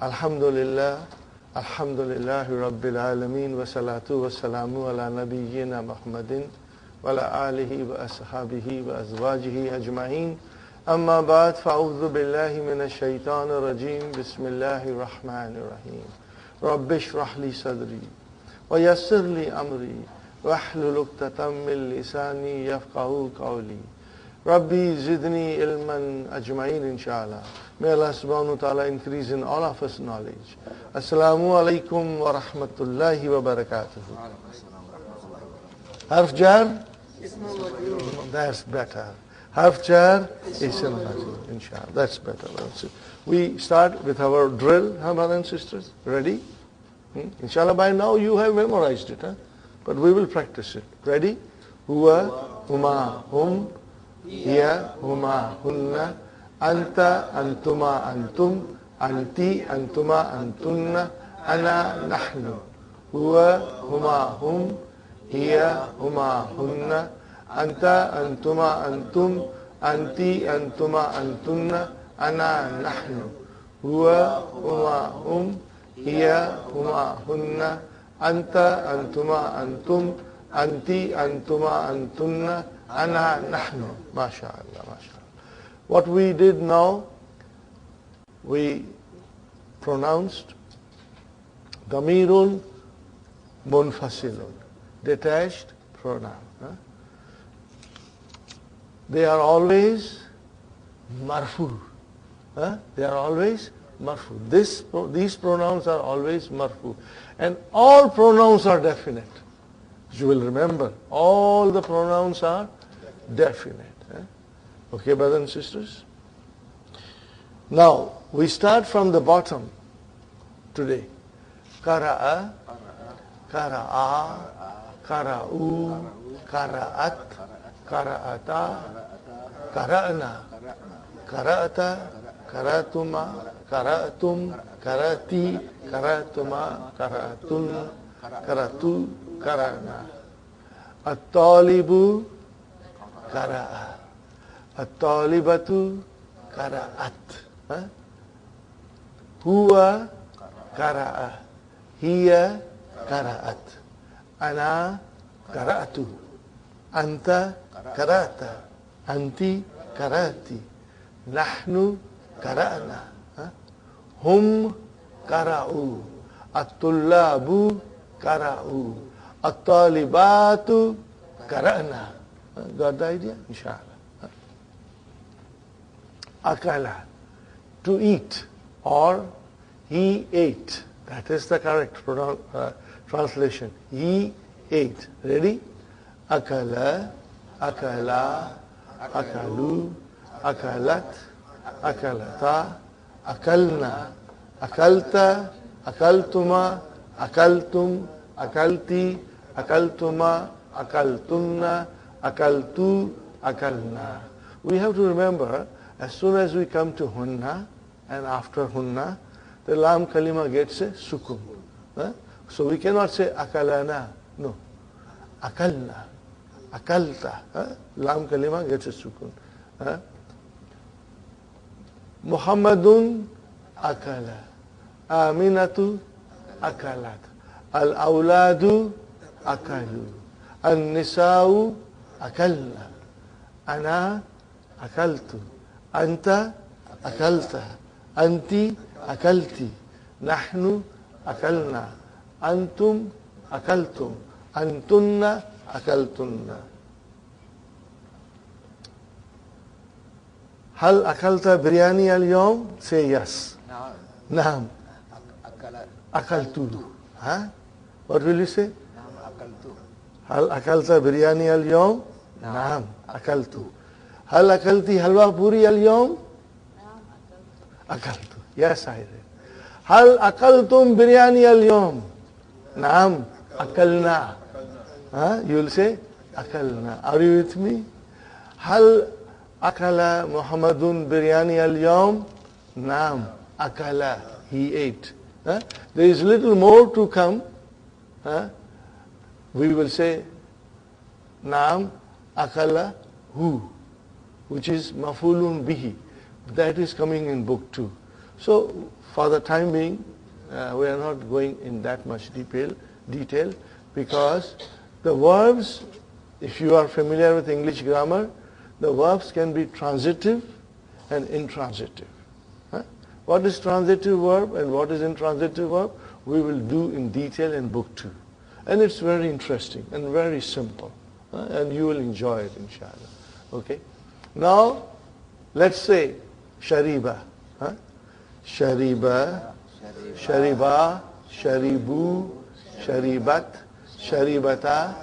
Alhamdulillah, Alhamdulillahi Rabbil Alameen, wa salatu wa salamu ala nabiyyina Muhammadin wa ala alihi wa ashabihi wa azwajihi ajma'in. Amma ba'd, fa'udhu billahi minash shaitanir rajim. Bismillahir rahmanir rahim. Rabbi shrah li sadri wa yassir li amri wa hlul 'uqdatam min lisani yafqahu qawli. Rabbi zidni ilman ajma'in, inshallah. May Allah subhanahu wa ta'ala increase in all of us knowledge. Assalamu alaikum wa rahmatullahi wa barakatuh. Harf jar? That's better. Harf jar? Inshallah. That's better. We start with our drill, huh, brothers and sisters? Ready? Inshallah, by now you have memorized it, huh? But we will practice it. Ready? Huwa, huma, hum, hiya, huma, hunna, anta, antuma, antum, anti, antuma, antunna, ana, nahnu. Huwa, huma, hum, hiya, huma, hunna, anta, antuma, antum, anti, antuma, antunna, ana, nahnu. Huwa, huma, hum, hiya, huma, hunna, anta, antuma, antum, anti, antuma, antunna, ana, nahnu. MashaAllah, MashaAllah. What we did now, we pronounced damirun munfasilun, detached pronoun. They are always marfu. They are always marfu. These pronouns are always marfu. And all pronouns are definite. You will remember, all the pronouns are definite. Okay, brothers and sisters? Now, we start from the bottom today. Qara'a, qara'a, qara'u, qara'at, qara'ata, qara'na, qara'ata, qaratuma, qaratum, qarati, qaratuma, qaratun, qaratu, qara'na. At-talibu, qara'a. At-talibatu qara'at. Huwa qara'a. Hiya qara'at. Ana qara'atu. Anta qara'ta. Anti qara'ti. Nahnu qara'na. Hum qara'u. At-tullabu qara'u. At-talibatu qara'na. Got the idea? Inshallah. Akala, to eat, or he ate. That is the correct translation. He ate. Ready? Akala, akala, akalu, akalat, akalata, akalna, akalta, akaltuma, akaltum, akalti, akaltuma, akaltunna, akaltu, akalna. We have to remember, as soon as we come to hunna, and after hunna, the lam kalima gets a sukun. So we cannot say akalana. No. Akalna. Akalta. Lam kalima gets a sukun. Muhammadun akala. Aminatu akalat. Al-awladu akalu. Al-nisa'u akalna. Ana akaltu. Anta akalta. Anti akalti. Nahnu akalna. Antum akaltum. Antunna akaltunna. Hal akalta biryani al-yawm? Say yes. Naam. Akaltu. What will you say? Hal akalta biryani al-yawm? Naam. Akaltu. Hal akalti halwa puri al-yawm? Akaltu. Yes, I did. Hal akaltum biryani al-yawm? Naam. Akalna. You will say akalna. Are you with me? Hal akala Muhammadun biryani al-yawm? Naam. Akala. He ate. There is little more to come. We will say Naam akala hu, which is mafulun bihi. That is coming in book 2. So for the time being, we are not going in that much detail because the verbs, if you are familiar with English grammar, the verbs can be transitive and intransitive. What is transitive verb and what is intransitive verb? We will do in detail in book 2. And it's very interesting and very simple. And you will enjoy it, inshallah. Okay? Now, let's say shariba. Shariba, shariba, sharibu, sharibat, sharibata,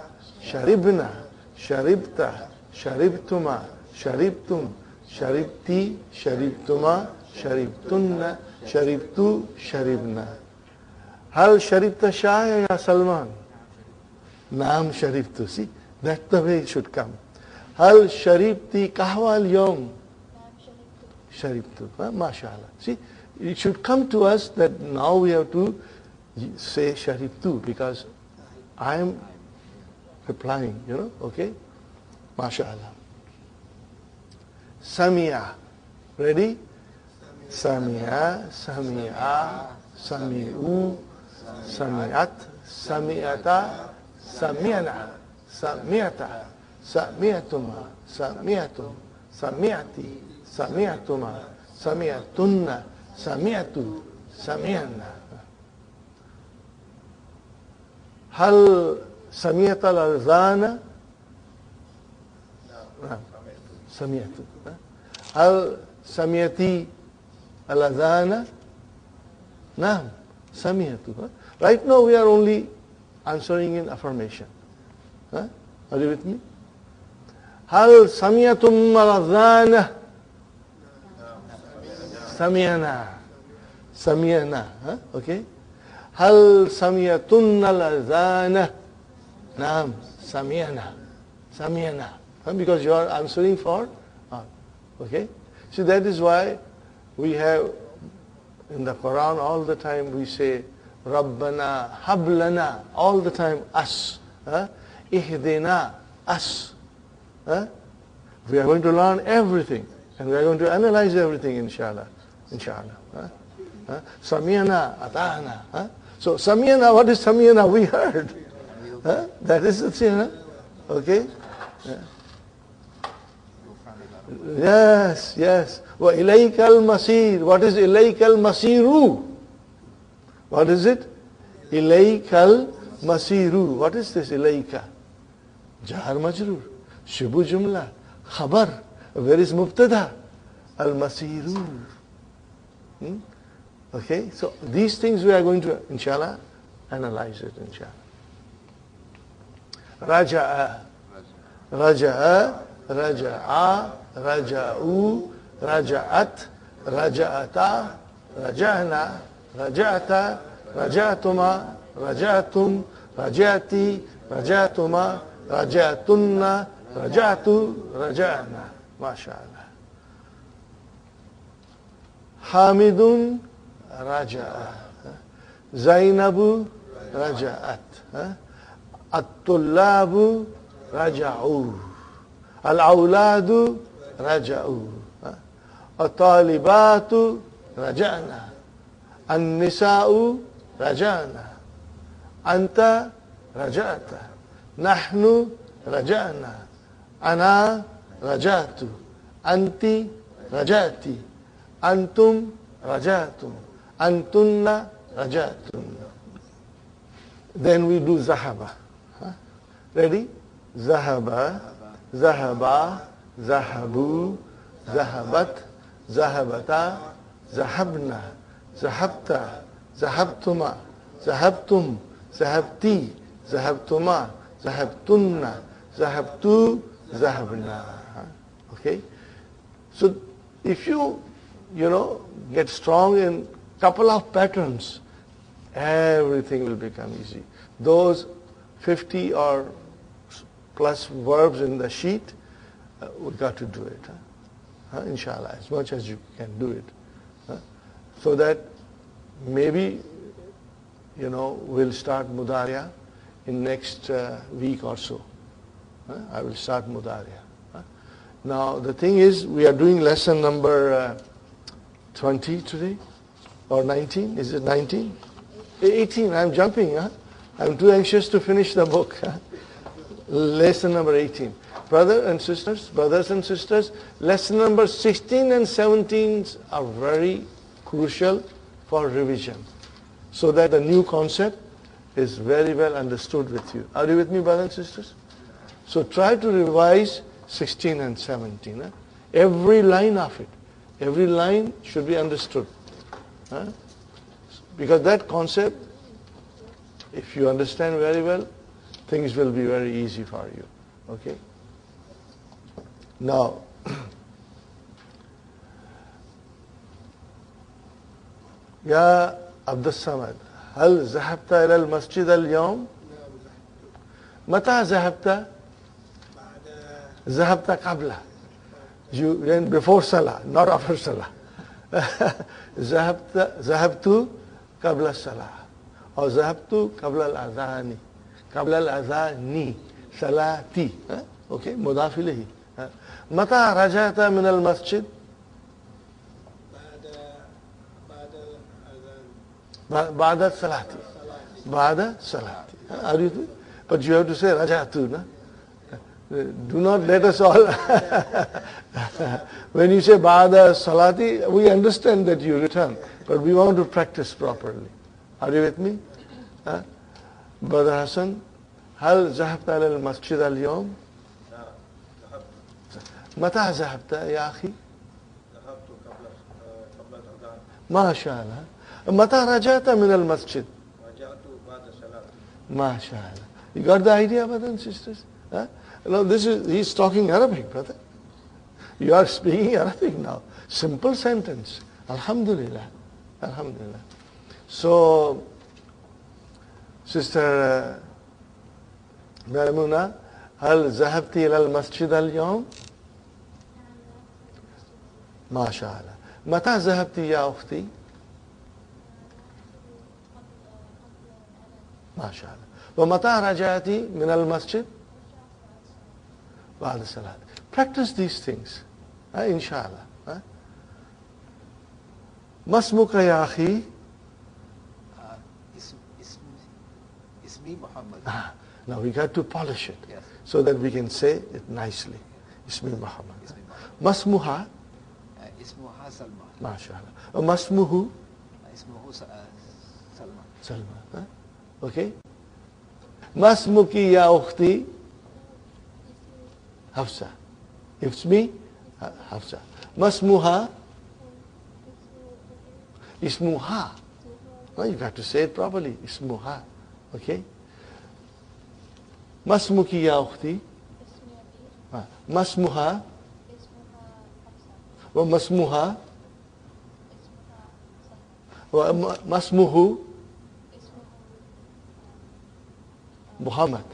sharibna, sharibta, sharibtuma, sharibtum, sharibti, sharibtuma, sharibtunna, sharibtu, sharibna. Hal sharibta Shah ya Salman? Naam sharibtu. See, that's the way it should come. Hal sharibti kahwa al-yawm? Sharibtu. MashaAllah. See, it should come to us that now we have to say sharibtu because I am replying, okay? MashaAllah. Samia. Ready? Samia, Samia, Sami'u, Sami'at, Sami'ata, Sami'ana, Sami'ata, Sami'atuma, Sami'atum, Sami'ati, Sami'atuma, Sami'atunna, Sami'atu, Sami'anna. Hal Sami'ata al-azana? Sami'atu. Hal Sami'ati al-azana? Naam, Sami'atu. Right now we are only answering in affirmation. Are you with me? Hal Sami'atum al-azana? Sami'ana. Sami'ana. Okay? Hal Sami'atunna al-azana? Naam, Sami'ana. Sami'ana. Because you are answering for all. Okay? So that is why we have in the Quran all the time we say Rabbana, Hablana, all the time us. Ihdina, us. We are going to learn everything and we are going to analyze everything inshallah. Inshallah. Samiyana, Ata'ana. So Samiyana, what is Samiyana? We heard. That is the thing. Okay? Yes, yes. Wa ilaykal masir. What is ilaykal masiru? What is it? Ilaykal masiru. What is this ilayka? Jar majrur. Shibu jumla. Khabar. Where is mubtada? Al masiru. Okay, so these things we are going to, inshallah, analyze it, inshallah. Raja'a. Raja'a. Raja'a. Raja'u, Raja'at, Raja'ata, Raja'na, Raja'ata, Raja'atuma, Raja'atum, Raja'ati, Raja'atuma, Raja'atunna, Raja'atu, Raja'na. MashaAllah. Hamidun, Raja'a. Zainabu, Raja'at. At-Tullabu, Raja'u. Al-Awladu, Raja'u. At-Talibatu, Raja'na. An-Nisa'u, Raja'na. Anta, Raja'ata. Nahnu, Raja'na. Ana, Raja'tu. Anti, Raja'ti. Antum, Raja'tum. Antunna, Raja'tum. Then we do Zahaba. Ready? Zahaba. Zahaba, Zahabu, Zahabat, Zahabata, Zahabna, Zahabta, Zahabtuma, Zahabtum, Zahabti, Zahabtuma, Zahabtunna, Zahabtu, Zahabna. Okay? So if you get strong in couple of patterns, everything will become easy. Those 50 or plus verbs in the sheet, we got to do it. Inshallah, as much as you can do it. So that maybe, we'll start Mudariya in next week or so. I will start Mudariya. Now, the thing is, we are doing lesson number 20 today. Or 19? Is it 19? 18. I'm jumping. Huh? I'm too anxious to finish the book. Huh? Lesson number 18. Brothers and sisters, lesson number 16 and 17 are very crucial for revision, so that the new concept is very well understood with you. Are you with me, brothers and sisters? So try to revise 16 and 17. Huh? Every line of it. Every line should be understood. Huh? Because that concept, if you understand very well, things will be very easy for you. Okay? Now, Ya Abdus Samad, هل ذهبت إلى المسجد اليوم؟ متى ذهبت؟ ذهبت قبله. You went before Salah, not after Salah. ذهبت قبل الصلاة أو ذهبت قبل الأذان قبل الأذان صلاتي. Okay, مضاف إليه. متى رجعت من المسجد؟ بعد الصلاة. بعد الصلاة. Are you? But you have to say رجعت. No? Do not let us all. When you say Ba'da Salati, we understand that you return, but we want to practice properly. Are you with me? Brother Hassan, هل ذهبت إلى المسجد اليوم؟ متى ذهبت يا أخي؟ ذهبت قبل الأذان. ما شاء الله. متى رجعت من المسجد؟ رجعت بعد الصلاة. ما شاء الله. You got the idea, brothers and sisters? Now he's talking Arabic, brother. You are speaking Arabic now. Simple sentence. Alhamdulillah. Alhamdulillah. So, Sister Maimuna, هل ذهبت إلى المسجد اليوم؟ ما شاء الله. متى ذهبت يا أختي؟ ما شاء الله. ومتى رجعت من المسجد؟ بعد الصلاة. Practice these things, inshallah. ما اسمك يا أخي؟ اسمي محمد. Now we got to polish it, Yes. so that we can say it nicely. اسمي محمد. ما اسمها؟ اسمها سلمى. ما شاء الله. وما اسمه؟ اسمه سلمى. سلمى. Okay. ما اسمك يا أختي؟ حفصة. اسمي حفصة. ما اسمها؟ اسمها. You got to say it properly. اسمها. Okay. ما اسمك يا أختي؟ ما اسمها؟ وما اسمها؟ وما اسمه؟ Muhammad.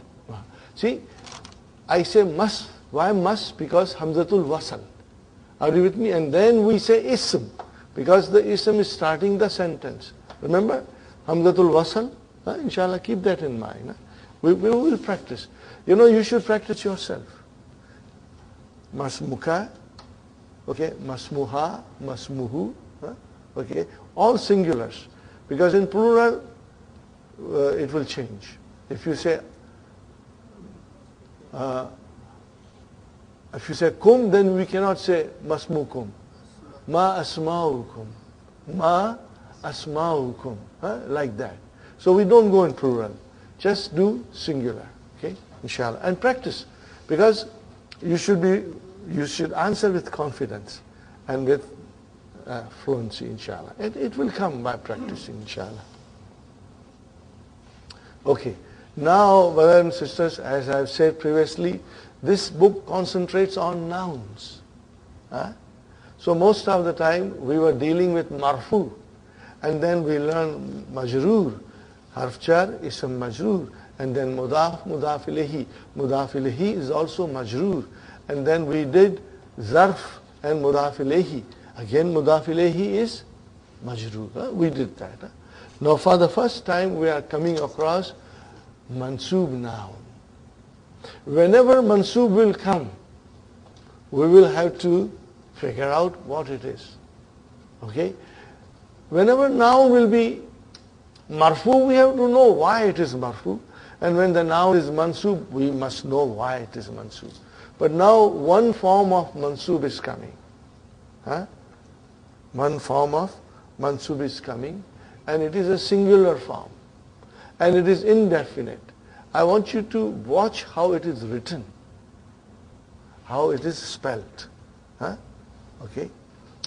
See, I say must. Why must? Because Hamzatul Wasal. Are you with me? And then we say ism, because the ism is starting the sentence. Remember? Hamzatul Wasal. Inshallah, keep that in mind. We will practice. You know, you should practice yourself. Masmuka. Okay. Masmuha. Masmuhu. Okay. All singulars. Because in plural, it will change. If you say kum, then we cannot say masmukum. Ma asma'ukum. Ma asma'ukum. Like that. So we don't go in plural. Just do singular. Okay? Inshallah. And practice. Because you should answer with confidence and with fluency, inshallah. It will come by practicing, inshallah. Okay. Now, brothers and sisters, as I've said previously, this book concentrates on nouns. So most of the time we were dealing with marfu, and then we learned majroor, harf jar, ism majroor, and then mudaf, mudaf ilayhi. Mudaf ilayhi is also majroor, and then we did zarf and mudaf ilayhi. Again, mudaf ilayhi is majroor. We did that. Now, for the first time, we are coming across mansoob noun. Whenever mansoob will come, we will have to figure out what it is. Okay? whenever noun will be marfu, we have to know why it is marfu. And when the noun is mansub, we must know why it is mansub. But now one form of mansub is coming. Huh? One form of mansub is coming, and it is a singular form. And it is indefinite. I want you to watch how it is written, how it is spelled. Huh? Okay.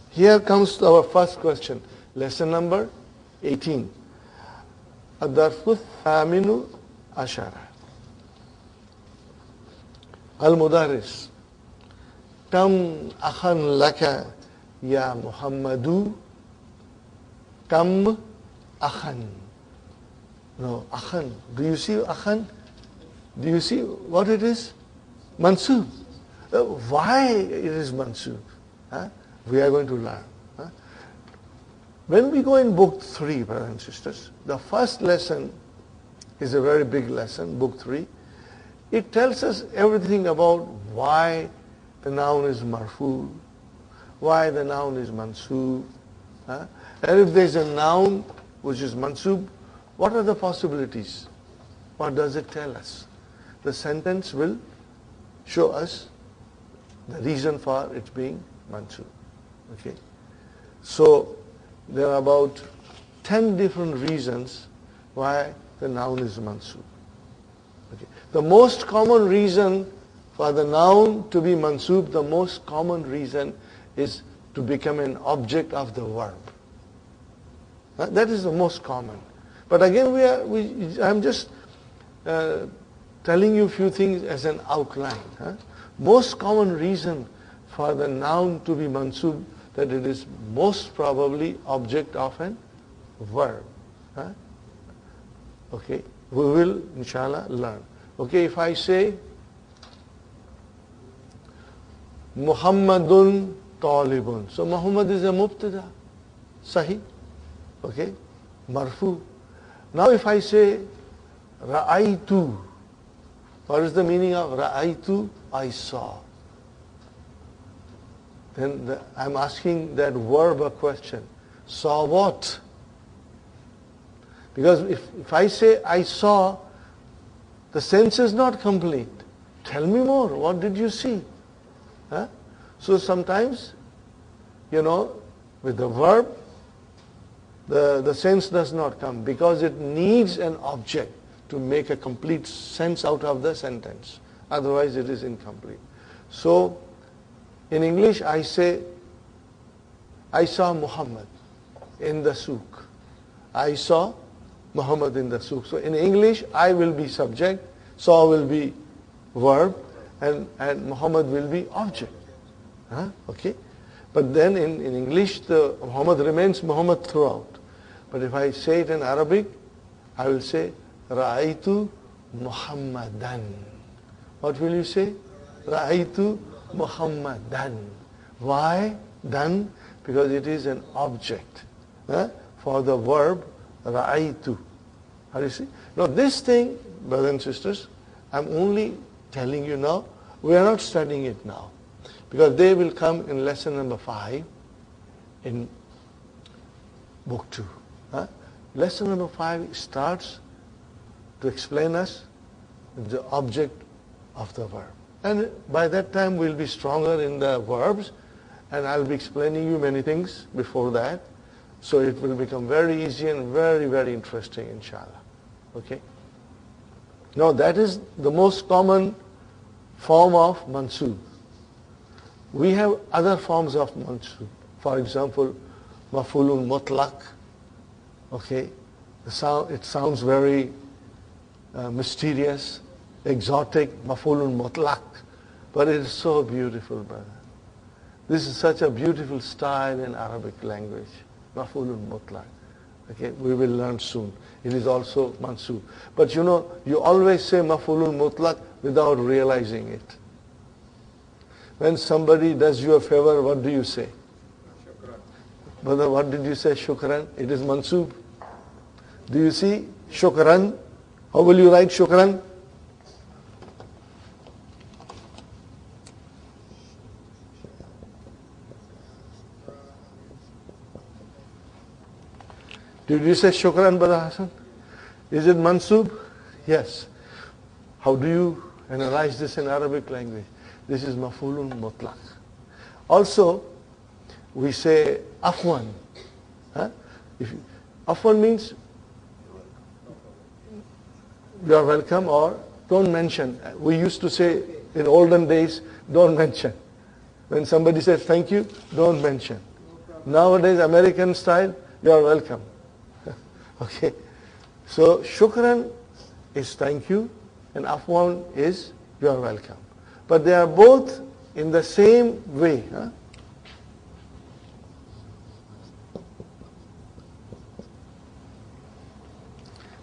Here comes our first question. Lesson number 18. الدرس الثامن عشر. المدرس كم أخا لك يا محمد. كم أخا. No, akhan. Do you see akhan? Do you see what it is? Mansub. Why it is mansub? Huh? We are going to learn. Huh? When we go in book 3, brothers and sisters, the first lesson is a very big lesson, book 3. It tells us everything about why the noun is marfu, why the noun is mansub. Huh? And if there is a noun which is mansub, what are the possibilities? What does it tell us? The sentence will show us the reason for it being mansub. Okay? So there are about 10 different reasons why the noun is mansub. Okay. The most common reason for the noun to be mansub, the most common reason is to become an object of the verb. That is the most common. But again, I'm just telling you a few things as an outline. Huh? Most common reason for the noun to be mansub, that it is most probably object of an verb. Huh? Okay, we will inshallah learn. Okay, if I say Muhammadun talibun, so Muhammad is a mubtada, sahih, okay, marfu. Now if I say Ra'aytu, what is the meaning of Ra'aytu? I saw. Then I'm asking that verb a question. Saw what? Because if I say I saw, the sense is not complete. Tell me more. What did you see? Huh? So sometimes, with the verb, the sense does not come because it needs an object to make a complete sense out of the sentence. Otherwise it is incomplete. So in English I say, I saw Muhammad in the souk. I saw Muhammad in the souk. So in English I will be subject, saw will be verb, and Muhammad will be object. Huh? Okay? But then in English the Muhammad remains Muhammad throughout. But if I say it in Arabic, I will say Ra'aytu Muhammadan. What will you say? Ra'aytu Muhammadan. Why? Dan? Because it is an object for the verb Ra'aytu. How do you see? Now this thing, brothers and sisters, I'm only telling you now. We are not studying it now. Because they will come in lesson number 5 in book 2. Lesson number 5 starts to explain us the object of the verb. And by that time we'll be stronger in the verbs, and I'll be explaining you many things before that. So it will become very easy and very, very interesting, inshallah. Okay? Now that is the most common form of mansub. We have other forms of mansub. For example, maf'ulun mutlaq. Okay, it sounds very mysterious, exotic, maf'ulun mutlaq, but it is so beautiful, brother. This is such a beautiful style in Arabic language, maf'ulun mutlaq. Okay, we will learn soon. It is also mansub. But you always say maf'ulun mutlaq without realizing it. When somebody does you a favor, what do you say? Shukran. Brother, what did you say? Shukran. It is mansub. Do you see? Shukran. How will you write shukran? Did you say shukran, Brother Hassan? Is it mansub? Yes. How do you analyze this in Arabic language? This is maf'ulun mutlaq. Also, we say afwan. Afwan means you are welcome, or don't mention. We used to say in olden days, don't mention. When somebody says thank you, don't mention. Nowadays, American style, you are welcome. Okay. So shukran is thank you, and afwan is you are welcome. But they are both in the same way.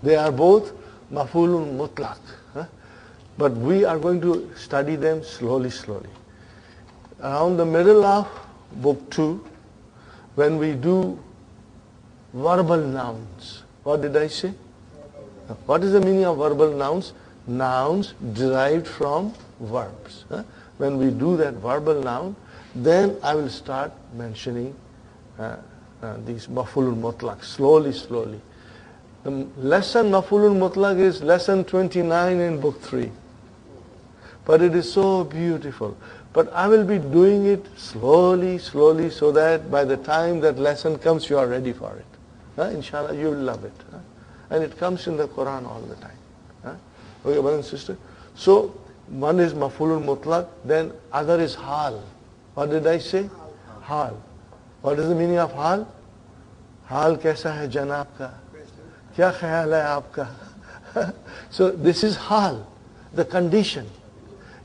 They are both maf'ulun mutlaq. But we are going to study them slowly. Around the middle of book 2, when we do verbal nouns. What did I say? What is the meaning of verbal nouns? Nouns derived from verbs. When we do that verbal noun, then I will start mentioning these maf'ulun mutlaq slowly. The lesson maf'ulun mutlaq is lesson 29 in book 3. But it is so beautiful. But I will be doing it slowly, so that by the time that lesson comes, you are ready for it. Inshallah, you will love it. And it comes in the Quran all the time. Okay, brother and sister. So, one is maf'ulun mutlaq, then other is hal. What did I say? Hal. What is the meaning of hal? Hal kaisa hai janab ka? Kya khayal hai aapka? So, this is hal, the condition.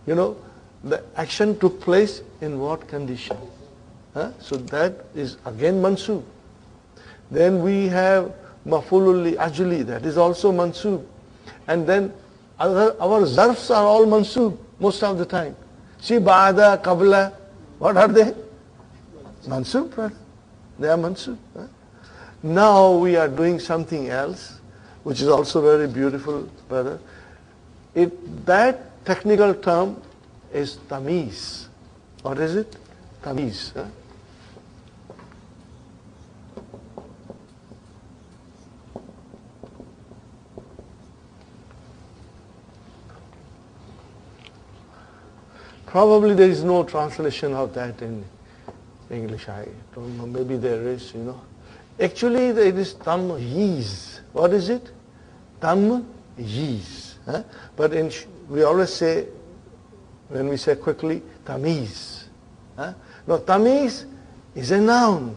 You know, the action took place in what condition? So that is again mansub. Then we have maf'ulul li ajli, that is also mansub. And then our zarfs are all mansub most of the time. See, ba'da, qabla, what are they? Mansub, brother. They are mansub. Now we are doing something else, which is also very beautiful, brother. That technical term is tamiz. What is it? Tamiz. Probably there is no translation of that in English. I don't know. Maybe there is, Actually, it is tamyiz. What is it? Tamyiz. But we always say, when we say quickly, tamiz. Now, tamiz is a noun,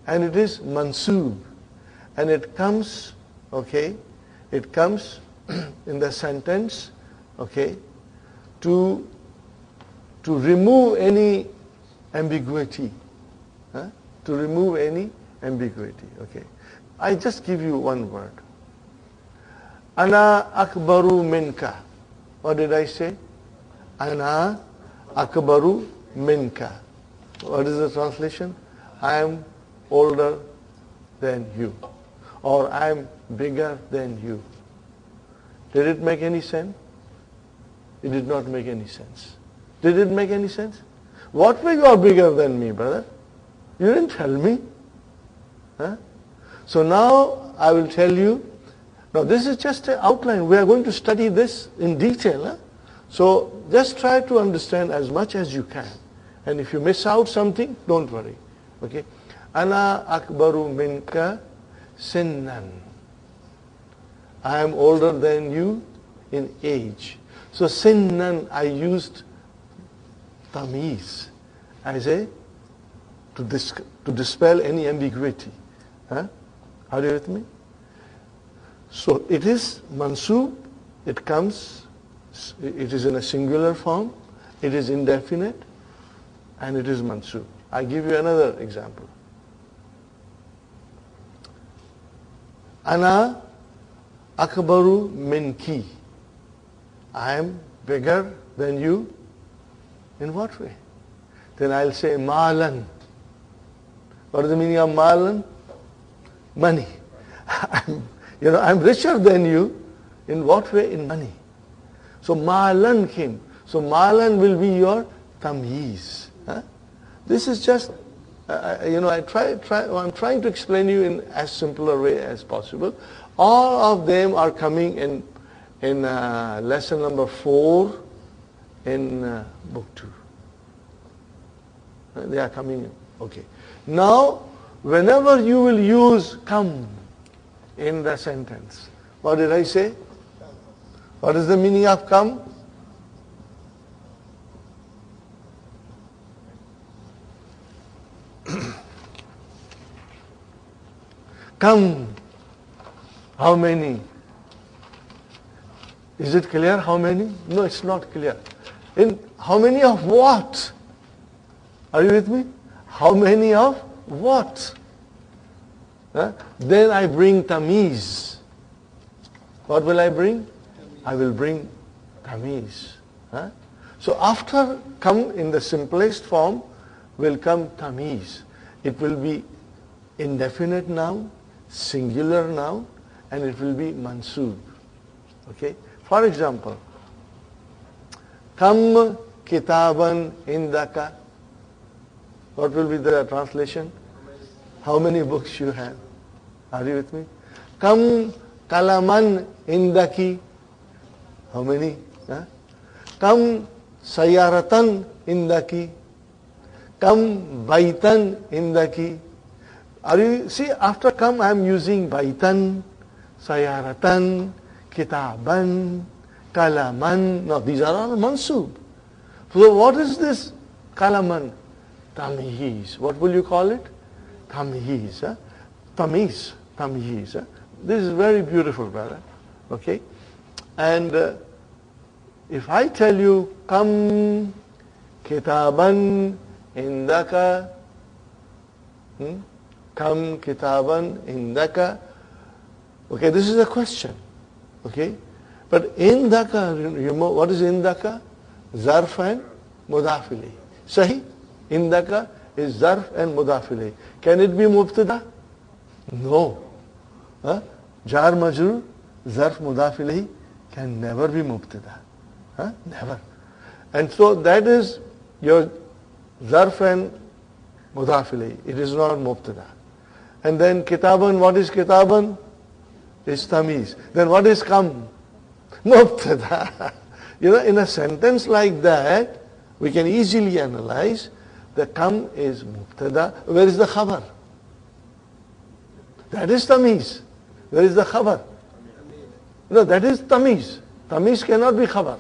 and it is mansub, and it comes, it comes in the sentence, to remove any ambiguity, to remove any ambiguity, I just give you one word. Ana akbaru minka. What did I say? Ana akbaru minka. What is the translation? I am older than you. Or I am bigger than you. Did it make any sense? It did not make any sense. Did it make any sense? What way you are bigger than me, brother? You didn't tell me. So now I will tell you. Now this is just an outline. We are going to study this in detail. So just try to understand as much as you can. And if you miss out something, don't worry. Ana akbaru minka sinnan. I am older than you in age. So sinnan, I used tamiz as to dispel any ambiguity. Are you with me? So it is mansub, it comes, it is in a singular form, it is indefinite, and it is mansub. I give you another example. Ana akbaru minki. I am bigger than you. In what way? Then I'll say malan. What is the meaning of malan? Money. I'm richer than you. In what way? In money. So malan came. So malan will be your tamyiz. This is just I'm trying to explain you in as simple a way as possible. All of them are coming in lesson number 4 in book 2. They are coming in. Okay. Now, whenever you will use come in the sentence, what did I say? What is the meaning of come? Come. How many? Is it clear how many? No, it's not clear. In how many of what? Are you with me? How many of what? Then I bring tamiz. What will I bring? I will bring tamiz. So after come in the simplest form will come tamiz. It will be indefinite noun, singular noun, and it will be mansoob. Okay? For example, Kam kitaban indaka. What will be the translation? How many books you have? Are you with me? Kam kalaman indaki. How many? Kam sayaratan indaki. Kam baitan indaki. Are you see, after come I am using baitan, sayaratan, kitaban, kalaman. Now these are all mansoob. So what is this kalaman? Tamyiz. What will you call it? Tamyiz. Tamiz. Tamyiz. This is very beautiful, brother. Okay? And if I tell you, Kam kitaban indaka, Kam kitaban indaka. Okay, this is a question. Okay? But indaka, you know what is indaka? Zarf and mudaf ilayh. Sahi? Indaka is zarf and mudaf ilayh. Can it be mubtada? No. Jar majrur, zarf mudaf ilayh can never be mubtada. Never. And so that is your zarf and mudaf ilayh. It is not mubtada. And then kitaban, what is kitaban? Is tamiz. Then what is kam? Mubtada. In a sentence like that, we can easily analyze the kam is mubtada. Where is the khabar? That is tamiz. Where is the khabar? No, that is tamiz. Tamiz cannot be khabar.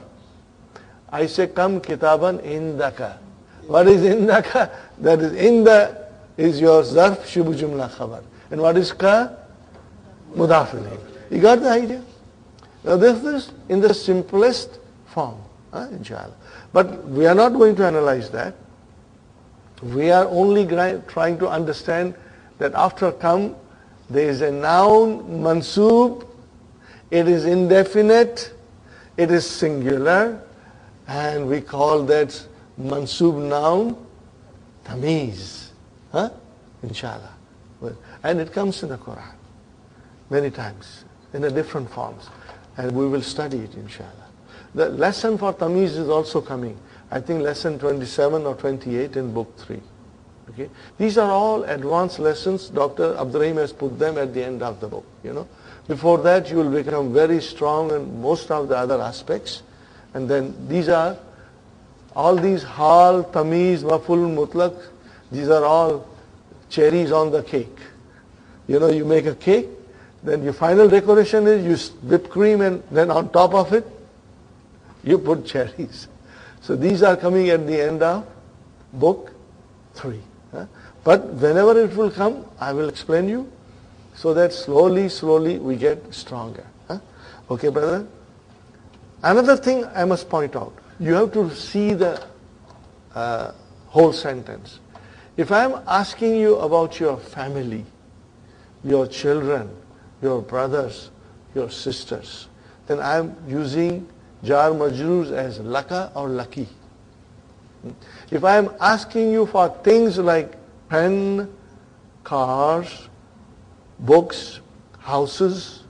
I say kam kitaban indaka. What is indaka? That is inda is your zarf shubu jumla khabar. And what is ka? Mudaf ilayh. You got the idea? Now this is in the simplest form, inshallah. But we are not going to analyze that. We are only trying to understand that after come, there is a noun, mansoob, it is indefinite, it is singular, and we call that mansoob noun tamiz. Inshallah. And it comes in the Quran many times in the different forms. And we will study it, inshallah. The lesson for tamiz is also coming. I think lesson 27 or 28 in book 3. Okay? These are all advanced lessons. Dr. Abdurrahim has put them at the end of the book. Before that, you will become very strong in most of the other aspects. And then these are, all these hal, tamiz, maful, mutlaq, these are all cherries on the cake. You make a cake, then your final decoration is you whip cream, and then on top of it, you put cherries. So these are coming at the end of book 3. But whenever it will come, I will explain you, so that slowly we get stronger. Okay, brother? Another thing I must point out, you have to see the whole sentence. If I am asking you about your family, your children, your brothers, your sisters, then I am using jar majroors as laka or laki. If I am asking you for things like pen, cars, books, houses,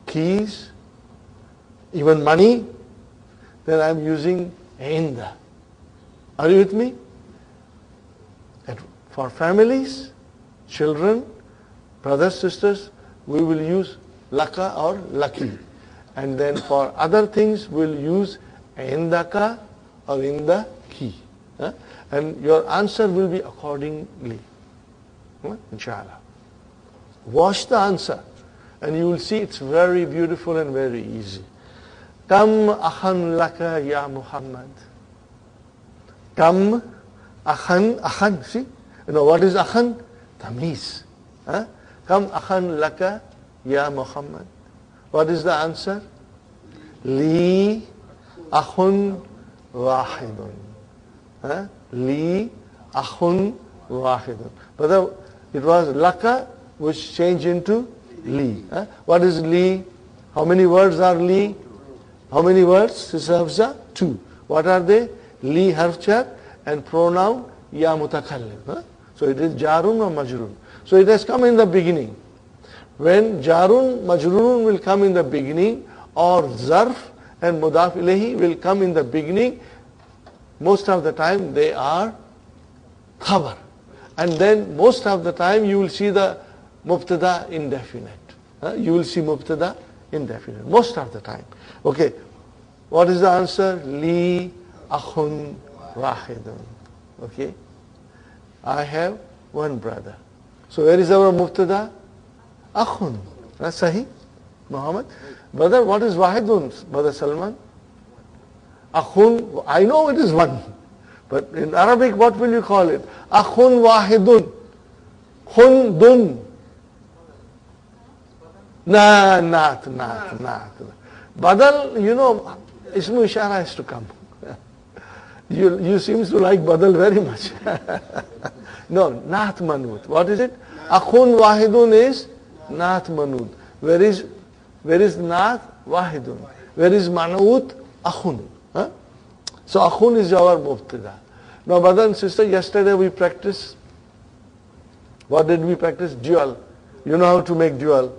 keys, even money, then I am using inda. Are you with me? For families, children, brothers, sisters, we will use laka or laki. And then for other things, we'll use indaka or indaki. And your answer will be accordingly. Inshallah. Watch the answer. And you will see it's very beautiful and very easy. Kam akhan laka ya Muhammad. Kam akhan, see? You know what is akhan? Tamiz. Kam akhan laka ya Muhammad. What is the answer? Li akhun wahidun. Li akhun wahidun. But it was laka which changed into li. What is li? How many words are li? How many words? Sister Hafsa? 2. What are they? Li harf jar and pronoun ya mutakallim. So it is jarun or majrun. So it has come in the beginning. When jarun, majrurun will come in the beginning, or zarf and mudaf ilayhi will come in the beginning, most of the time they are khabar. And then most of the time you will see the mubtada indefinite. You will see mubtada indefinite. Most of the time. Okay. What is the answer? Li akhun wahidun. Okay. I have one brother. So where is our mubtada? Akhun. That's Sahih, Muhammad. Brother, what is wahidun, Brother Salman? Akhun, I know it is one. But in Arabic, what will you call it? Akhun wahidun. Khundun. Not. Badal, you know, Ismu Ishara has to come. You seem to like Badal very much. No, Naat Manut. What is it? Akhun wahidun is Naat Manut. Where is Naat? Wahidun. Where is Manut? Akhun. So akhun is our mubtada. Now brother and sister, yesterday we practiced. What did we practice? Dual. You know how to make dual.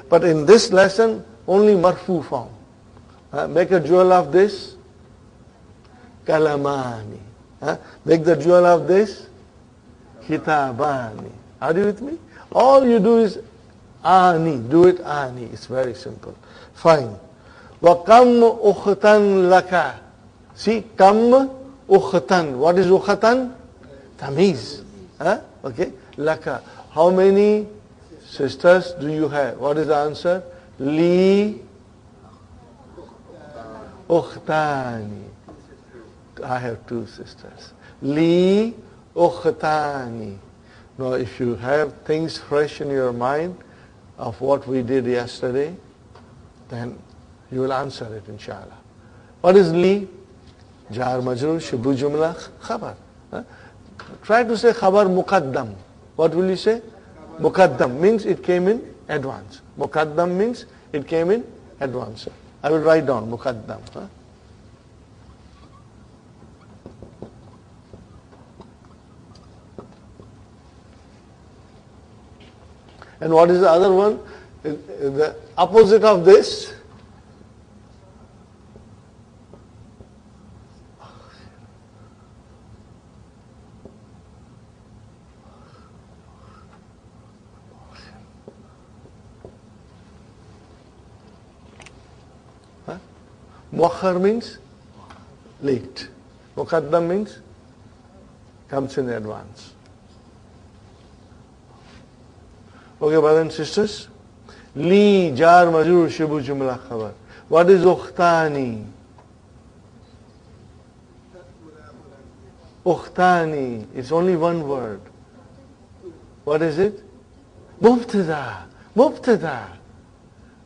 But in this lesson, only marfu form. Make a dual of this. Kalamani. Make the dual of this. Kitabani. Are you with me? All you do is ani. Do it ani. It's very simple. Fine. وَكَمْ أُخْتًا لَكَ. See, kam ukhtan. What is ukhtan? Tamiz. Okay. Laka. How many sisters do you have? What is the answer? Li ukhtani. I have 2 sisters. Li ukhtani. Now if you have things fresh in your mind of what we did yesterday, then you will answer it, inshallah. What is li? Jar majrur, shibu jumla, khabar. Try to say khabar muqaddam. What will you say? Muqaddam means it came in advance. Muqaddam means it came in advance. I will write down muqaddam. And what is the other one? The opposite of this. Muakhar means late. Muqaddam means comes in advance. Okay, brothers and sisters. Li jar majrur shibu jumla khabar. What is ukhtani? Ukhtani. It's only one word. What is it? Mubtada. Mubtada.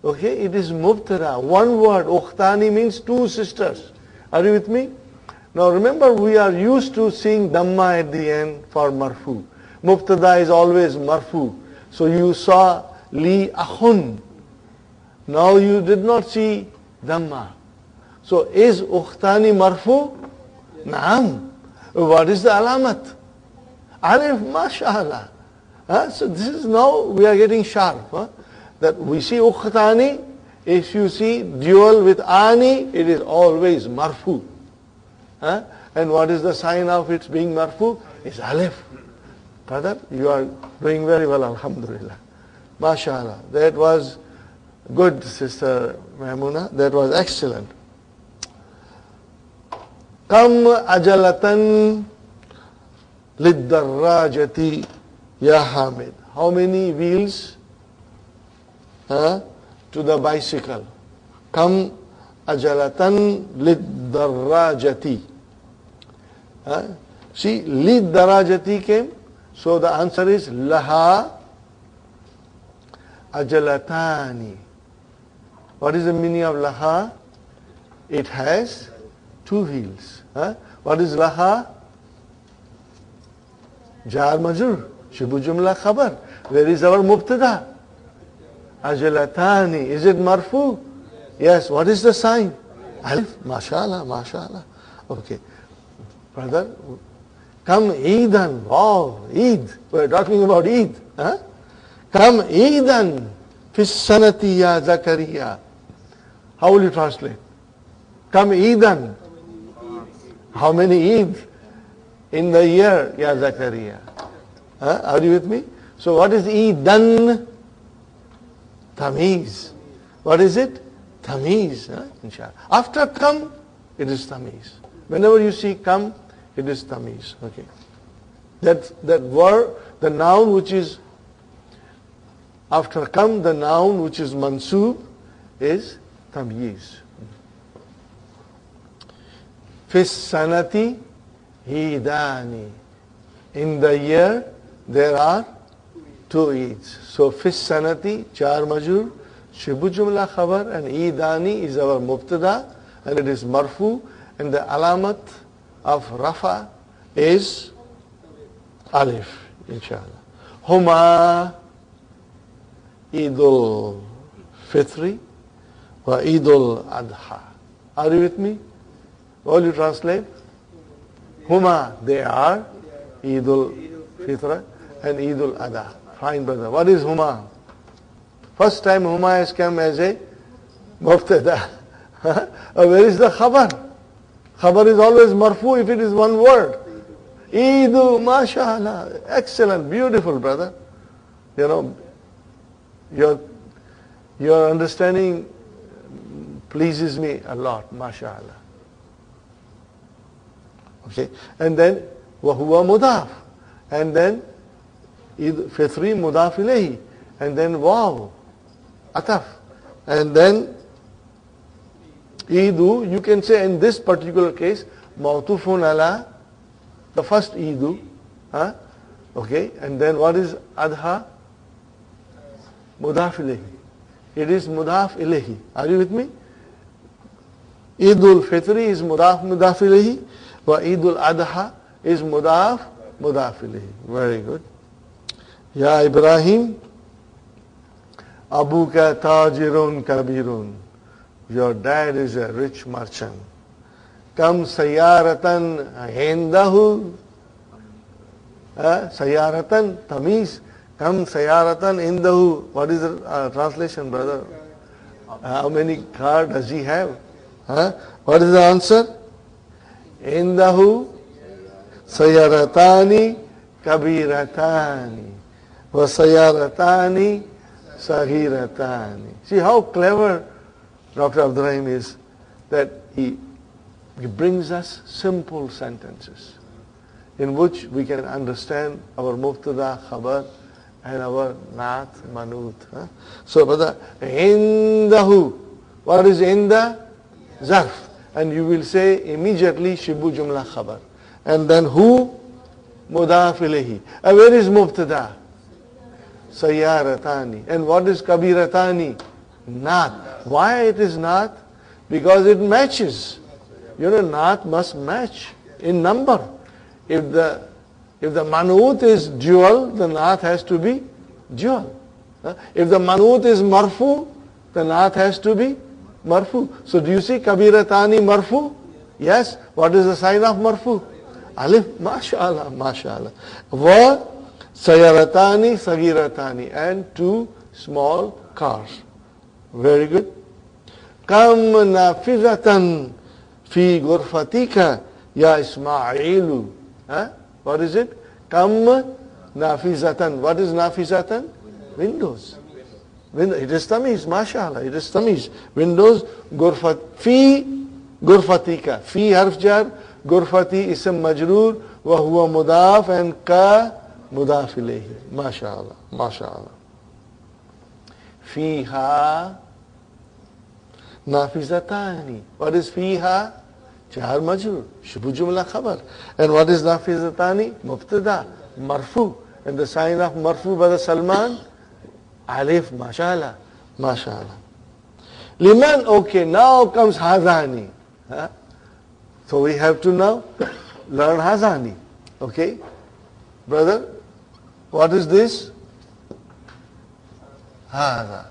Okay, it is mubtada. One word. Ukhtani means 2 sisters. Are you with me? Now remember, we are used to seeing dhamma at the end for marfu. Mubtada is always marfu. So you saw li akhun. Now you did not see dhamma. So is ukhtani marfu? Naam. What is the alamat? Alif, mashallah. So this is now we are getting sharp. That we see ukhtani, if you see dual with ani, it is always marfu. And what is the sign of its being marfu? Is alif. Brother, you are doing very well, alhamdulillah. MashaAllah. That was good, Sister Maimuna. That was excellent. Kam ajalatan liddarrajati ya Hamid. How many wheels to the bicycle? Kam ajalatan liddarrajati. See, liddarrajati came. So the answer is laha ajalatani. What is the meaning of laha? It has two wheels. What is laha? Jar majur, shibu jumla khabar. Where is our mubtada? Ajalatani. Is it marfu? Yes. What is the sign? Alif. MashaAllah, MashaAllah. Okay. Brother, come Eidan. Wow, Eid. We're talking about Eid. Come Eidan. Fis sanati ya Zakaria. How will you translate? Come Eidan. How many Eid in the year, ya Zakaria? Are you with me? So what is Eidan? Tamiz. What is it? Tamiz. Inshallah. After come, it is tamiz. Whenever you see come, it is tamiz. Okay. That word, the noun which is after come, the noun which is mansub is tamyiz. Fis sanati hidani. In the year there are two Eids. So fis sanati, jar majur, shibu jumla khabar, and Eidani is our mubtada, and it is marfu, and the alamat of rafa is alif, inshallah. Huma Eidul Fitri wa Eidul Adha. Are you with me? All you translate? Huma, they are Eidul Fitra and Eidul Adha. Fine, brother. What is Huma? First time Huma has come as a mubtada. Where is the khabar? Khabar is always marfu if it is one word. Eidu, mashallah. Excellent, beautiful, brother. You know, your understanding pleases me a lot, mashallah. Okay, and then wahuwa mudaf, and then fitri mudaf ilayhi, and then wow, ataf, and then Eidu, you can say in this particular case, mawtufun ala, the first Eidu, okay, and then what is Adha? Mudaf ilayhi. It is mudaf ilayhi. Are you with me? Eidul Fitri is mudaf ilayhi, wa Eidul Adha is mudaf ilayhi. Very good. Ya Ibrahim, abuka tajirun kabirun. Your dad is a rich merchant. Kam sayaratan indahu. Sayaratan, tamiz. Kam sayaratan indahu. What is the translation, brother? How many cars does he have? What is the answer? Indahu sayaratani kabiratani wa sayaratani sagiratani. See how clever Dr. Abdurrahim is, that he brings us simple sentences in which we can understand our mubtada, khabar, and our naat, manut. So, brother, indahu. What is inda? Zarf. And you will say immediately shibu jumla khabar. And then who? Mudaf ilayhi. And where is mubtada? Sayyaratani. And what is kabiratani? Naat. Why it is naat? Because it matches. You know, naat must match in number. If the manut is dual, the naat has to be dual. If the manut is marfu, the naat has to be marfu. So do you see kabiratani marfu? Yes. What is the sign of marfu? Alif. MashaAllah, MashaAllah. Wa sayaratani sagiratani. And two small cars. Very good. Kam nafizatan fi ghurfatika ya Ismailu. What is it? Kam Nafizatan. What is nafizatan? Windows. It is tamiz, mashallah. It is tamiz. Windows, gurfat. Fi gurfatika. Fi harf jar, gurfati ism majroor, wa huwa mudaf, and ka mudaf ilayhi. Mashallah. Mashallah. Fiha nafizatani. What is fiha? Jar majroor. Shubu jumla khabar. And what is nafizatani? Mubtada. Marfu. And the sign of marfu by the Salman? Alif, mashallah. Mashallah. Liman, okay, now comes hazani. Huh? So we have to now learn hazani. Okay? Brother, what is this? Haza.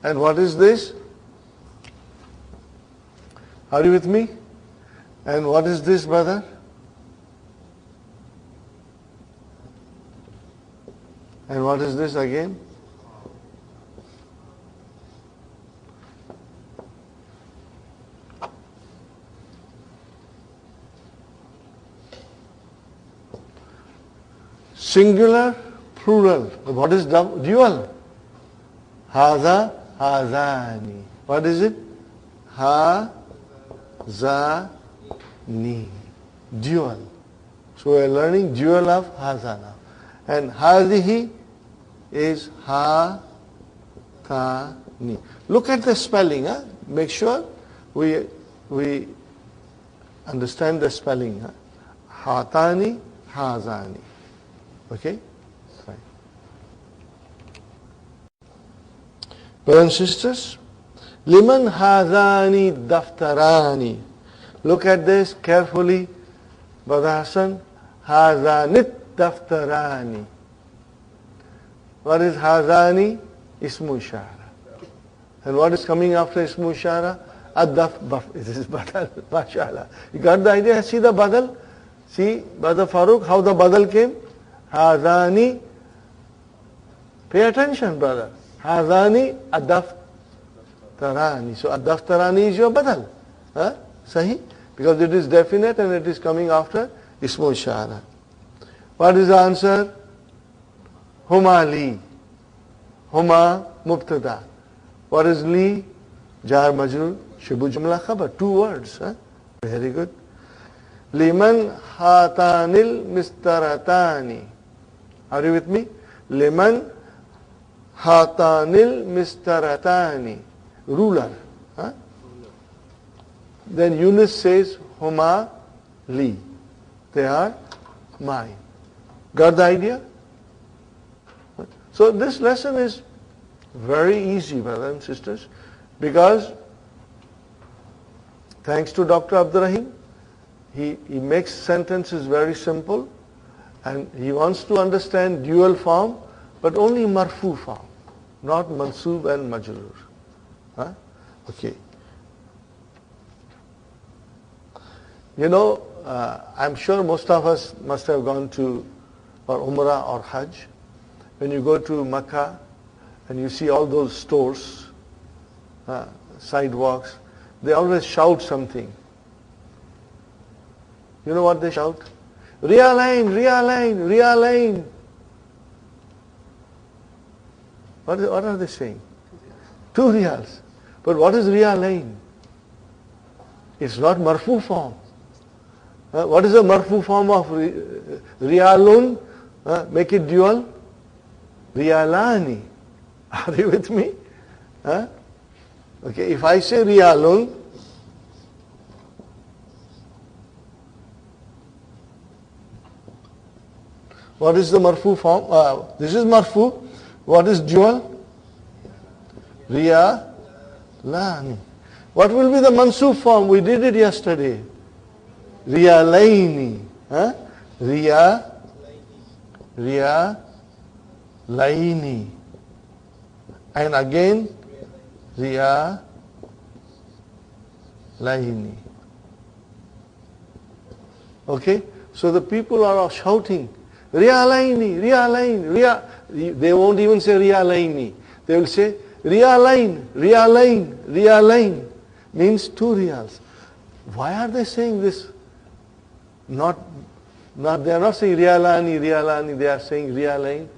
And what is this? Are you with me? And what is this, brother? And what is this again? Singular, plural. What is dual? Haza, hazani. What is it? Ha, za, ni. Dual. So we are learning dual of haza now. And hadihi is ha, ta, ni. Look at the spelling. Huh? Make sure we understand the spelling. Huh? Hatani, hazani. Okay? Fine. Brothers and sisters, liman hadani daftarani. Look at this carefully, Brother Hassan. Hazanit daftarani. What is hazani? Ismu ishara. And what is coming after ismu ishara? Ad-daf. It is badal. MashaAllah. You got the idea? See the badal? See, Brother Farooq, how the badal came? Hazani. Pay attention, brother. Hazani ad-daftarani. So ad-daftarani is your badal. Huh? Sahi? Because it is definite and it is coming after ismu ishara. What is the answer? Huma li. Huma mubtada. What is li? Jar majrur. Shibu jumla khabar. 2 words. Huh? Very good. Liman hatanil mistaratani. Are you with me? Liman hatanil mistaratani. Ruler. Huh? Then Yunus says, Huma li. They are mine. Got the idea? So this lesson is very easy, brothers and sisters, because thanks to Dr. Abdurrahim, he makes sentences very simple, and he wants to understand dual form, but only marfu form, not mansub and majrur. Huh? Okay. You know, I'm sure most of us must have gone to or Umrah or Hajj. When you go to Makkah and you see all those stores, sidewalks, they always shout something. You know what they shout? Realign, realign, realign. What are they saying? 2 riyals. But what is realign? It's not marfu form. What is the marfu form of riyalun? Make it dual. Riyalani. Are you with me? Okay, if I say riyalun, what is the marfu form? This is marfu. What is dual? Riyalani. What will be the mansub form? We did it yesterday. Riyalaini. Riyalaini. And again, Riyalaini. Okay? So the people are all shouting, Riyalaini, Riyalaini, they won't even say Riyalaini. They will say, Riyaline, Riyaline, Riyaline. Means 2 riyals. Why are they saying this? Not They are not saying Riyalani, they are saying Riyalain.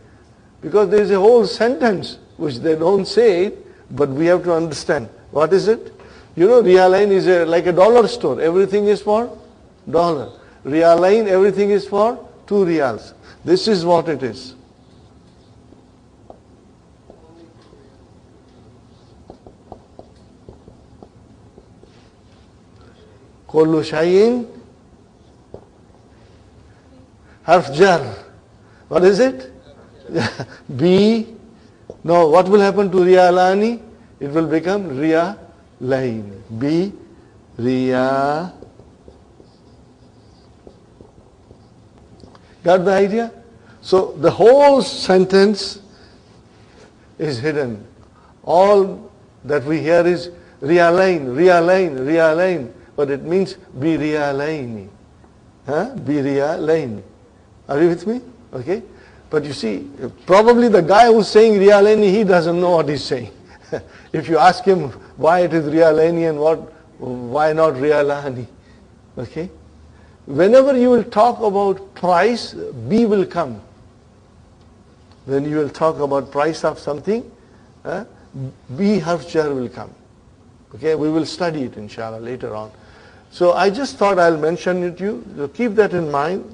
Because there is a whole sentence which they don't say it, but we have to understand. What is it? You know, Riyalain is like a dollar store. Everything is for dollar. Riyalain, everything is for 2 riyals. This is what it is. Kullu shayin harf jar. What is it? B. No, what will happen to Riyalani? It will become Riyalain. B. Riya. Got the idea? So the whole sentence is hidden. All that we hear is Riyalain. But it means Bi Riyalaini. Bi Riyalaini. Are you with me? Okay. But you see, probably the guy who's saying Riyalaini, he doesn't know what he's saying. If you ask him why it is Riyalaini and why not Riyalani. Okay. Whenever you will talk about price, B will come. When you will talk about price of something, B harf jar will come. Okay, we will study it inshallah later on. So I just thought I'll mention it to you. So keep that in mind,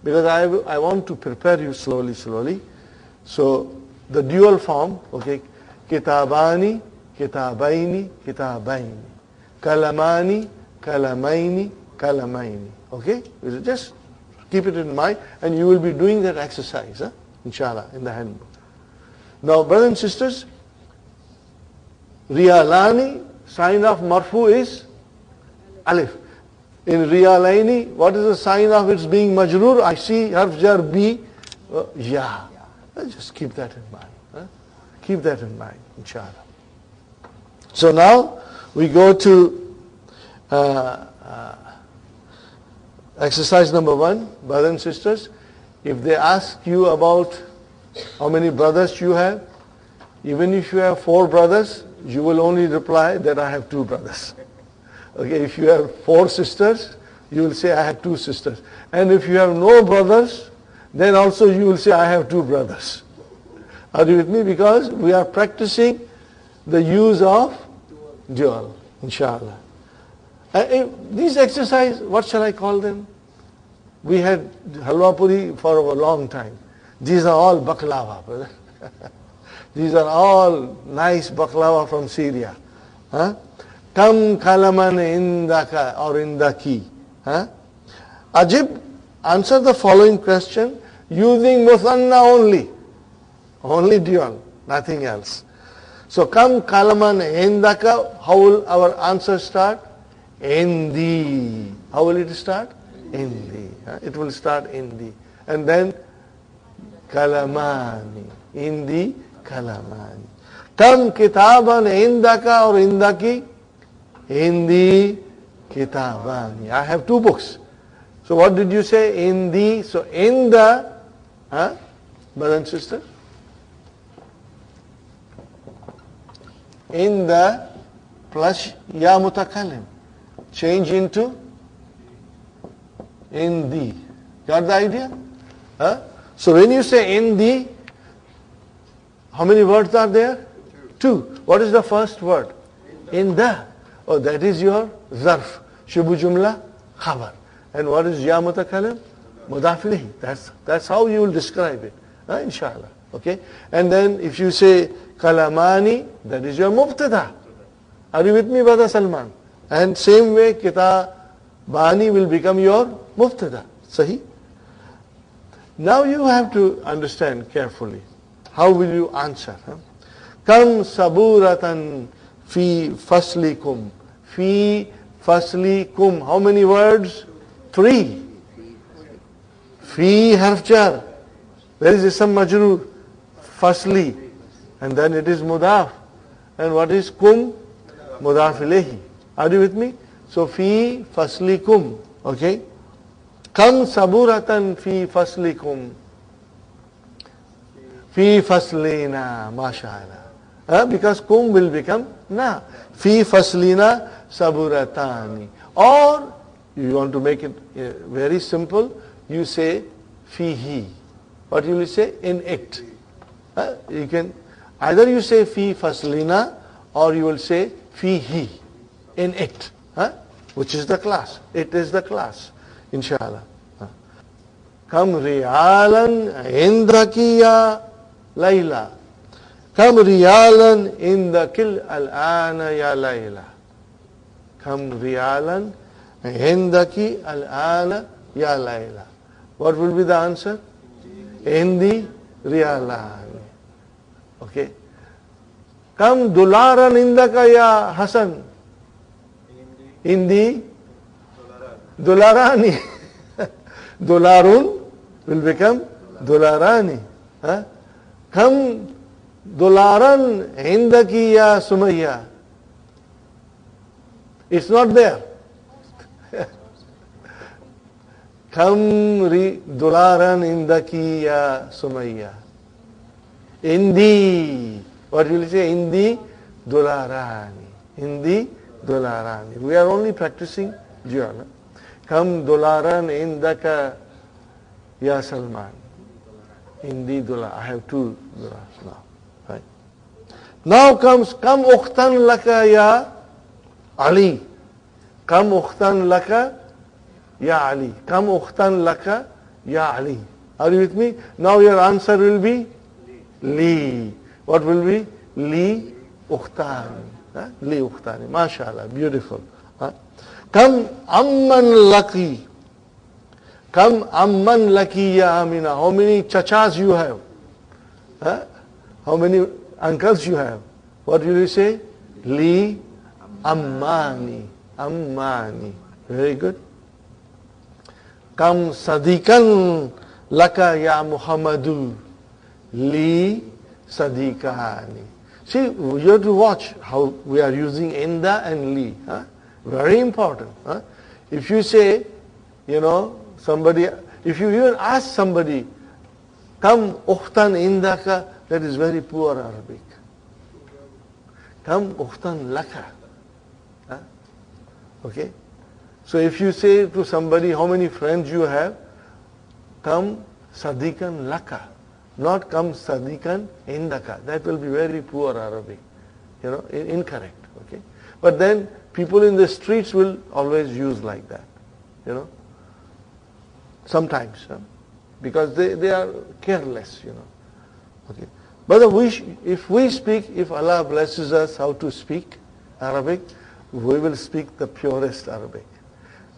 because I want to prepare you slowly. So the dual form, okay, kitabani, kitabaini, kitabaini, kalamani, kalamaini, kalamaini. Okay, just keep it in mind, and you will be doing that exercise, inshallah, in the handbook. Now, brothers and sisters, Riyalani, sign of marfu is alif. In Riyalaini, what is the sign of its being majroor? I see harf jar B, ya. Just keep that in mind. Keep that in mind, inshallah. So now we go to exercise number 1, brothers and sisters. If they ask you about how many brothers you have, even if you have 4 brothers, you will only reply that I have 2 brothers. Okay, if you have 4 sisters, you will say I have 2 sisters. And if you have no brothers, then also you will say I have 2 brothers. Are you with me? Because we are practicing the use of dual, inshallah. These exercises, what shall I call them? We had halwa puri for a long time. These are all baklava. These are all nice baklava from Syria. Kam kalaman indaka or indaki. Ajib, answer the following question using muthanna only. Only dual, nothing else. So kam kalaman indaka, how will our answer start? Indi. How will it start? Indi. It will start indi. And then kalamani. Indi, kalamani. Kam kitaban indaka or indaki? Indi, kitabani. I have 2 books. So what did you say? Indi. So in the, brother and sister? In the plus ya mutakallim. Change into in the. Got the idea? So when you say in the, how many words are there? 2. What is the first word? In the. Oh, that is your zarf. Shubu jumla, khabar. And what is ya mutakallim? Mudaf ilayhi. That's how you will describe it. Inshallah. Okay? And then if you say kalamani, that is your mubtada. Are you with me, Brother Salman? And same way, kitabani will become your mubtada. Sahi? Now you have to understand carefully. How will you answer? Kam saburatan fi faslikum. Fi faslikum. How many words? 3. Fi harf jar. Where is ism majroor? Fasli. And then it is mudaf. And what is kum? Mudaf ilayhi. Are you with me? So fi faslikum. Okay. Kam saburatan fi faslikum. Fi faslina. MashaAllah. Because kum will become na. Fi faslina saburatani. Or you want to make it very simple, you say fihi. What will you say? In it. You can either you say fi faslina or you will say fihi. In it. Which is the class. It is the class. Inshallah. Kam riyalan indaki ya Layla. Kam riyalan indakil al-ana ya Layla. Kam riyalan indaki al-ana ya Layla. What will be the answer? Indi riyalan. Okay. Kam dolaran indaka ya Hasan. Indi dolarani. Dolarun will become dolarani. Kam dolaran indaki ya Sumayya. It's not there. Kam dolaran indaki ya Sumayya. Indi. What will you say? Indi dolarani. Indi dolarani. We are only practicing Jiyana. Kam dolaran indaka ya Salman. Indi dolar. I have 2 dollars now. Right. Now comes kam ukhtan laka ya Ali. Kam ukhtan laka ya Ali. Kam ukhtan laka ya Ali. Are you with me? Now your answer will be li. What will be? Li ukhtan. Li ukhtani. MashaAllah. Beautiful. Kam amman laki. Kam amman laki ya Amina. How many chachas you have? How many uncles you have? What will you say? Li ammani. Ammani. Very good. Kam sadikan laka ya Muhammadu. Li sadikani. See, you have to watch how we are using inda and li. Very important. If you say, somebody, if you even ask somebody, Kam ukhtan indaka, that is very poor Arabic. Kam ukhtan laka. Okay? So if you say to somebody, how many friends you have, Kam sadikan laka. Not kam sadikan indaka. That will be very poor Arabic. Incorrect. Okay? But then people in the streets will always use like that. Sometimes. Because they are careless, Okay. But if we speak, if Allah blesses us how to speak Arabic, we will speak the purest Arabic.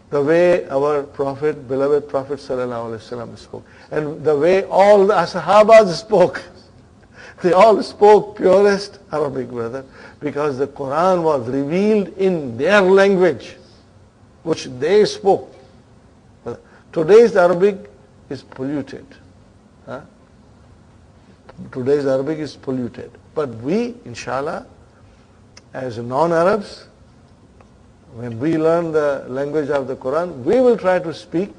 The way our Prophet, beloved Prophet ﷺ spoke. And the way all the Sahabas spoke. They all spoke purest Arabic, brother. Because the Quran was revealed in their language, which they spoke. Today's Arabic is polluted. Today's Arabic is polluted. But we, inshallah, as non-Arabs, when we learn the language of the Quran, we will try to speak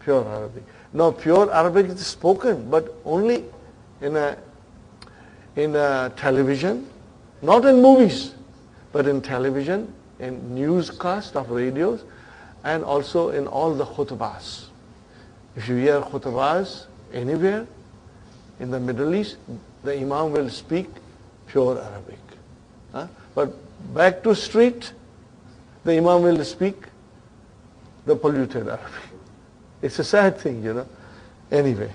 pure Arabic. Now, pure Arabic is spoken, but only in a television, not in movies, but in television, in newscast of radios, and also in all the khutbahs. If you hear khutbahs anywhere in the Middle East, the Imam will speak pure Arabic. But back to street, the Imam will speak the polluted Arabic. It's a sad thing, Anyway.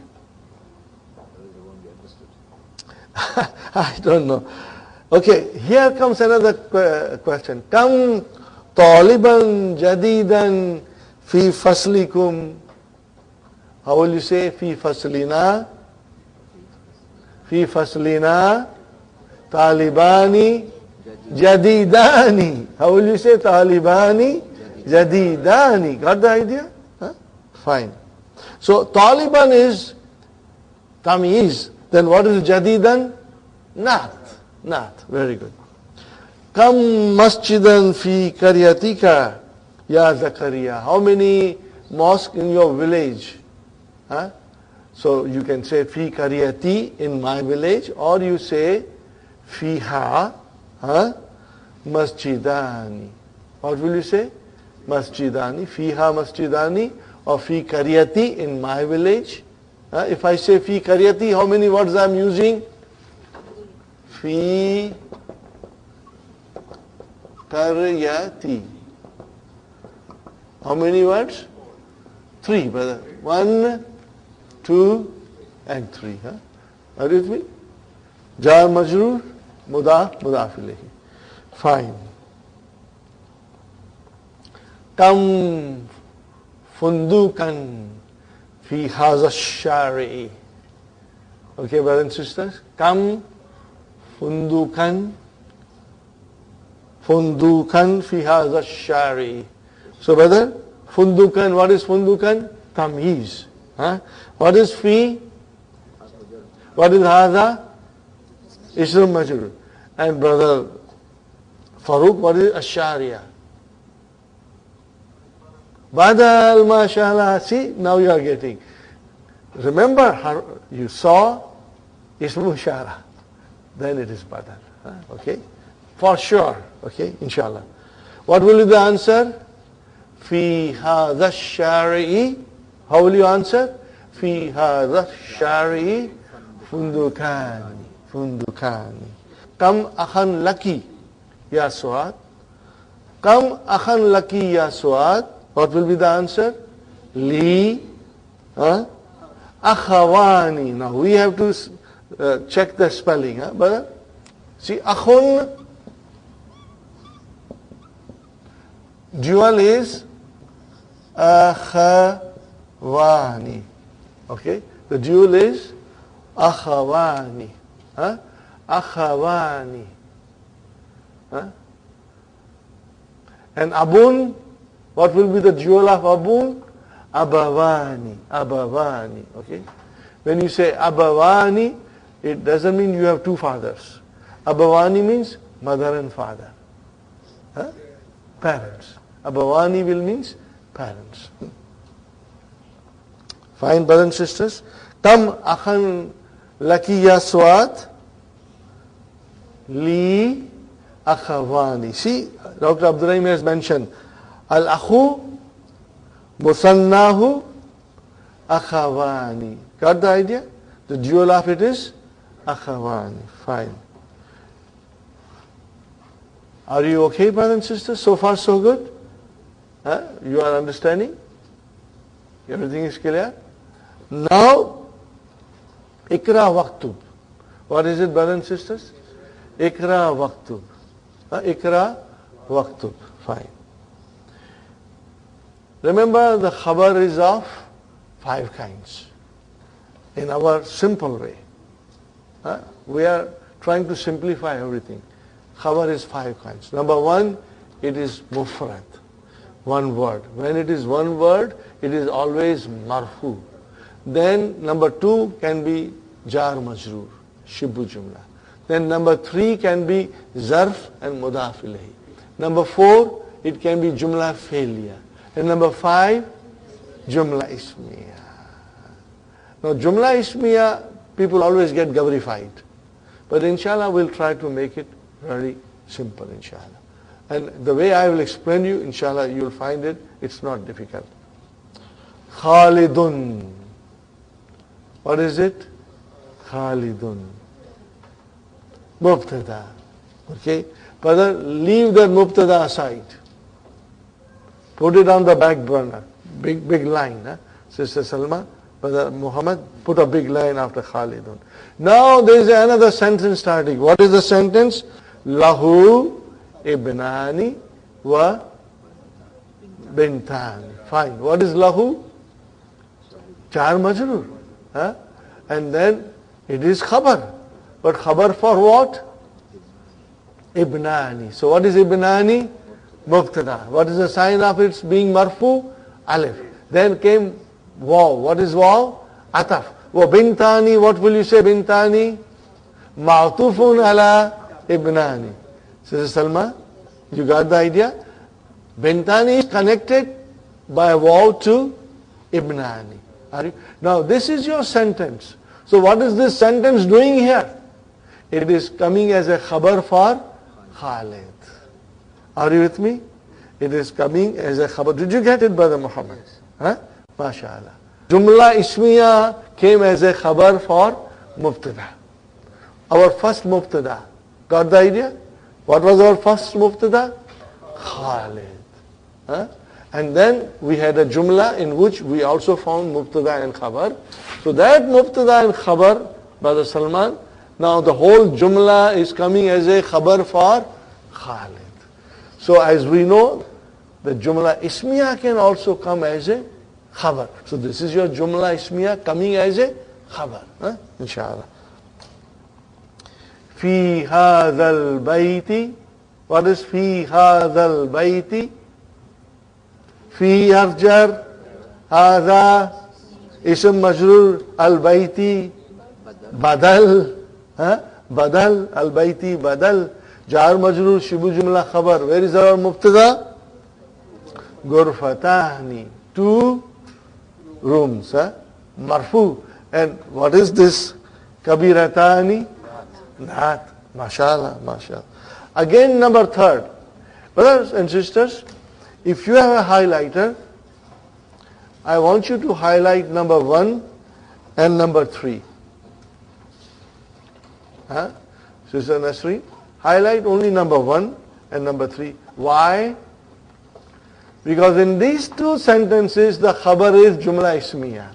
I don't know. Okay, here comes another question. Kam taliban jadidan fi faslikum. How will you say fi faslina? Fi faslina talibani jadidani. How will you say talibani jadidani? Got the idea? Fine. So Taliban is Tamiz. Then what is Jadidan? Not. Very good. Kam masjidan fi karyatika ya Zakaria. How many mosques in your village? So you can say fi karyati, in my village, or you say fiha masjidani. What will you say? Masjidani. Fiha masjidani or fi karyati, in my village. If I say fi karyati, how many words I'm using? Fi karyati. How many words? 3, brother. 1, 2, and 3. Are you with me? Jar majroor, mudaf, mudaf ilayhi. Fine. Kam fundukan fi haza shari'i. Okay, brothers and sisters. Kam fundukan fi haza shari'i. So, brother, fundukan, what is fundukan? Tamyiz. What is fi? What is haza? Ism majrur. And brother Farooq, what is ashariya? Badal, mashallah. See, now you are getting. Remember, you saw ismu shara. Then it is badal. Okay? For sure. Okay? Inshallah. What will be the answer? Fi hadha shari'i. How will you answer? Fi hadha shari'i fundukani. Fundukani. Kam akhan laki ya Suad. Kam akhan laki ya Suad. What will be the answer? Li akhawani. Now we have to check the spelling. Brother? See, akhun, dual is akhawani. Okay? The dual is akhawani. Akhawani. And abun, what will be the dual of abun? Abawani. Abawani. Okay? When you say abawani, it doesn't mean you have two fathers. Abawani means mother and father. Parents. Abawani will means parents. Fine, brothers and sisters. Kam akhan laki ya Suad. Li akhawani. See, Dr. Abdurrahim has mentioned al-akhu musannahu akhawani. Got the idea? The dual of it is akhawani. Fine. Are you okay, brothers and sisters? So far, so good? You are understanding? Everything is clear? Now, ikra waqtub. What is it, brothers and sisters? Ikra waqtub. Ikra waqtub. Fine. Remember, the khabar is of 5 kinds. In our simple way. We are trying to simplify everything. Khabar is 5 kinds. Number 1, it is mufrad. 1 word. When it is 1 word, it is always marfu. Then number 2 can be jar majroor, shibbu jumla. Then number 3 can be zarf and mudaf ilayhi. Number 4, it can be jumla failure. And number 5, jumla ismiya. Now jumla ismiya, people always get gabarified. But inshallah, we'll try to make it very simple, inshallah. And the way I will explain you, inshallah, you'll find it, it's not difficult. Khalidun. What is it? Khalidun. Mubtada. Okay? Brother, leave that mubtada aside. Put it on the back burner. Big line. Sister Salma, Brother Muhammad, put a big line after Khalidun. Now there is another sentence starting. What is the sentence? Lahu ibnani wa bintani. Fine. What is lahu? Jar majroor. And then it is khabar. But khabar for what? Ibnani. So what is ibnani? Mubtada. What is the sign of its being marfu? Alif. Then came waw. What is waw? Ataf. Wa bintani. What will you say bintani? Ma'tufun ala ibnani. Sister Salma, you got the idea? Bintani is connected by waw to ibnani. Now this is your sentence. So what is this sentence doing here? It is coming as a khabar for Khalid. Are you with me? It is coming as a khabar. Did you get it, Brother Muhammad? MashaAllah. Jumla Ismiya came as a khabar for Mubtada. Our first Mubtada. Got the idea? What was our first Mubtada? Khalid. Huh? And then we had a Jumla in which we also found Mubtada and Khabar. So that Mubtada and Khabar, Brother Salman, now the whole Jumla is coming as a Khabar for Khalid. So as we know, the Jumla Ismiya can also come as a Khabar. So this is your Jumla Ismiya coming as a Khabar. Huh? Inshallah. Fi hadhal bayti. What is fi hadhal bayti? Fi harjar. Hadha. Ism majrur. Al bayti. Badal. Huh? Badal. Al bayti. Badal. Jar majrur. Shibu jumla khabar. Where is our mubtada? Gurfatahni. 2 rooms. Huh? Marfu. And what is this? Kabiratani. That. MashaAllah. MashaAllah. Again, number 3rd. Brothers and sisters, if you have a highlighter, I want you to highlight number 1 and number 3. Huh? Sister Nasri, highlight only number 1 and number 3. Why? Because in these 2 sentences, the khabar is Jumla Ismiya.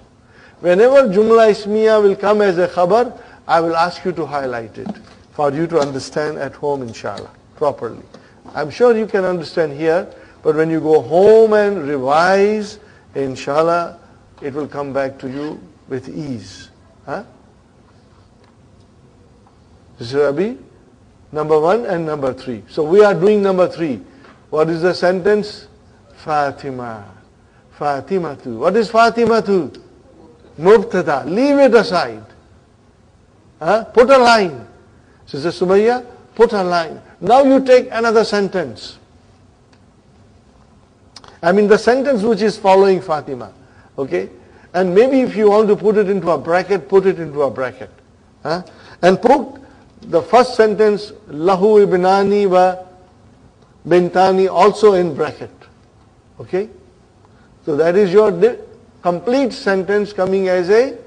Whenever Jumla Ismiya will come as a khabar, I will ask you to highlight it for you to understand at home, inshallah, properly. I'm sure you can understand here, but when you go home and revise, inshallah, it will come back to you with ease. Huh? This is Abi, number 1 and number 3. So we are doing number 3. What is the sentence? Fatima. Fatimatu. What is Fatimatu? Mubtada. Leave it aside. Huh? Put a line. Sister Sumayya, put a line. Now you take another sentence. I mean the sentence which is following Fatima. Okay? And maybe if you want to put it into a bracket, put it into a bracket. Huh? And put the first sentence, Lahu ibnani wa bintani, also in bracket. Okay? So that is your complete sentence coming as a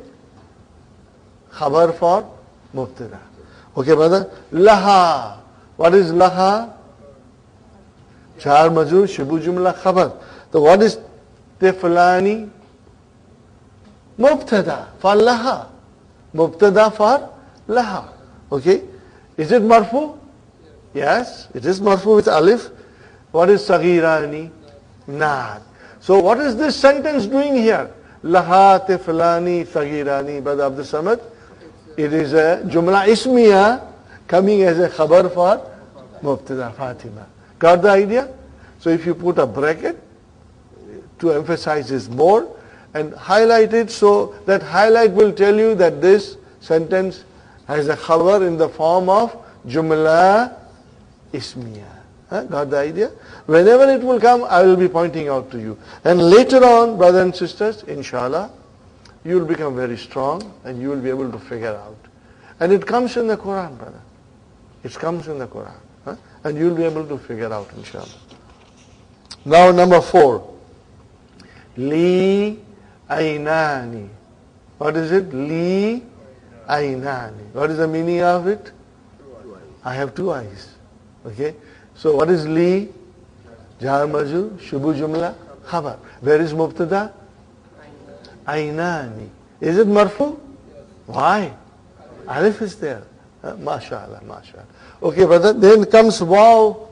khabar for Mubtada. Okay, brother? Laha. What is laha? Jar majrur, shibu jumla khabar. So what is tiflani? Mubtada for laha. Mubtada for laha. Okay? Is it marfu? Yes, it is marfu with alif. What is saghirani? Naat. So what is this sentence doing here? Laha tiflani saghirani. Brother Abdul Samad? It is a Jumla Ismiya coming as a khabar for Mubtada Fatima. Got the idea? So if you put a bracket to emphasize this more and highlight it, so that highlight will tell you that this sentence has a khabar in the form of Jumla Ismiya. Got the idea? Whenever it will come, I will be pointing out to you. And later on, brothers and sisters, inshallah, you will become very strong and you will be able to figure out. And it comes in the Quran, brother. It comes in the Quran. Huh? And you will be able to figure out, inshallah. Now number 4. Li aynani. What is it? Li aynani. What is the meaning of it? I have 2 eyes. Okay? So what is li? Jar majrur, shubu jumla, khabar. Where is mubtada? Aynani. Is it marfu? Why? Alif is there. MashaAllah, MashaAllah. Okay, brother. Then comes waw,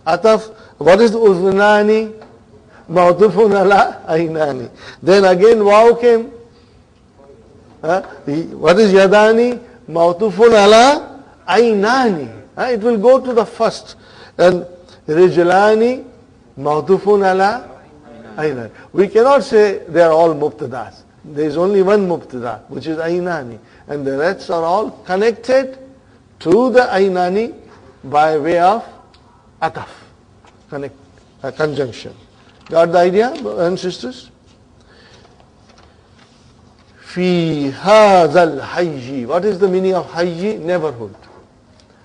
ataf. What is uznani? Ma'tufun ala aynani. Then again waw came. What is yadani? Ma'tufun ala aynani. It will go to the first. And rijlani, ma'tufun ala aynani. We cannot say they are all mubtadas. There is only one mubtada, which is aynani. And the rest are all connected to the aynani by way of ataf, conjunction. Got the idea, brothers and sisters? Fi hadhal hayyi. What is the meaning of hayyi? Neighborhood.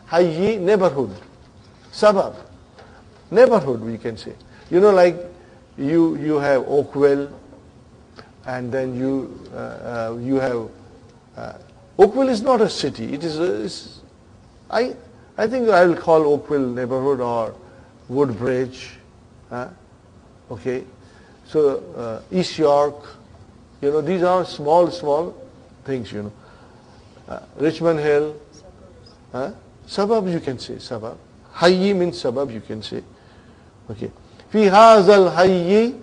Hayyi, neighborhood. Suburb. Neighborhood, we can say. You know, like you have Oakville, and then you have Oakville is not a city. It is I think I will call Oakville neighborhood or Woodbridge. Okay, so East York. These are small things. Richmond Hill. Suburb, you can say suburb. Hayyi means suburb, you can say. Okay. Fi hazal hayyi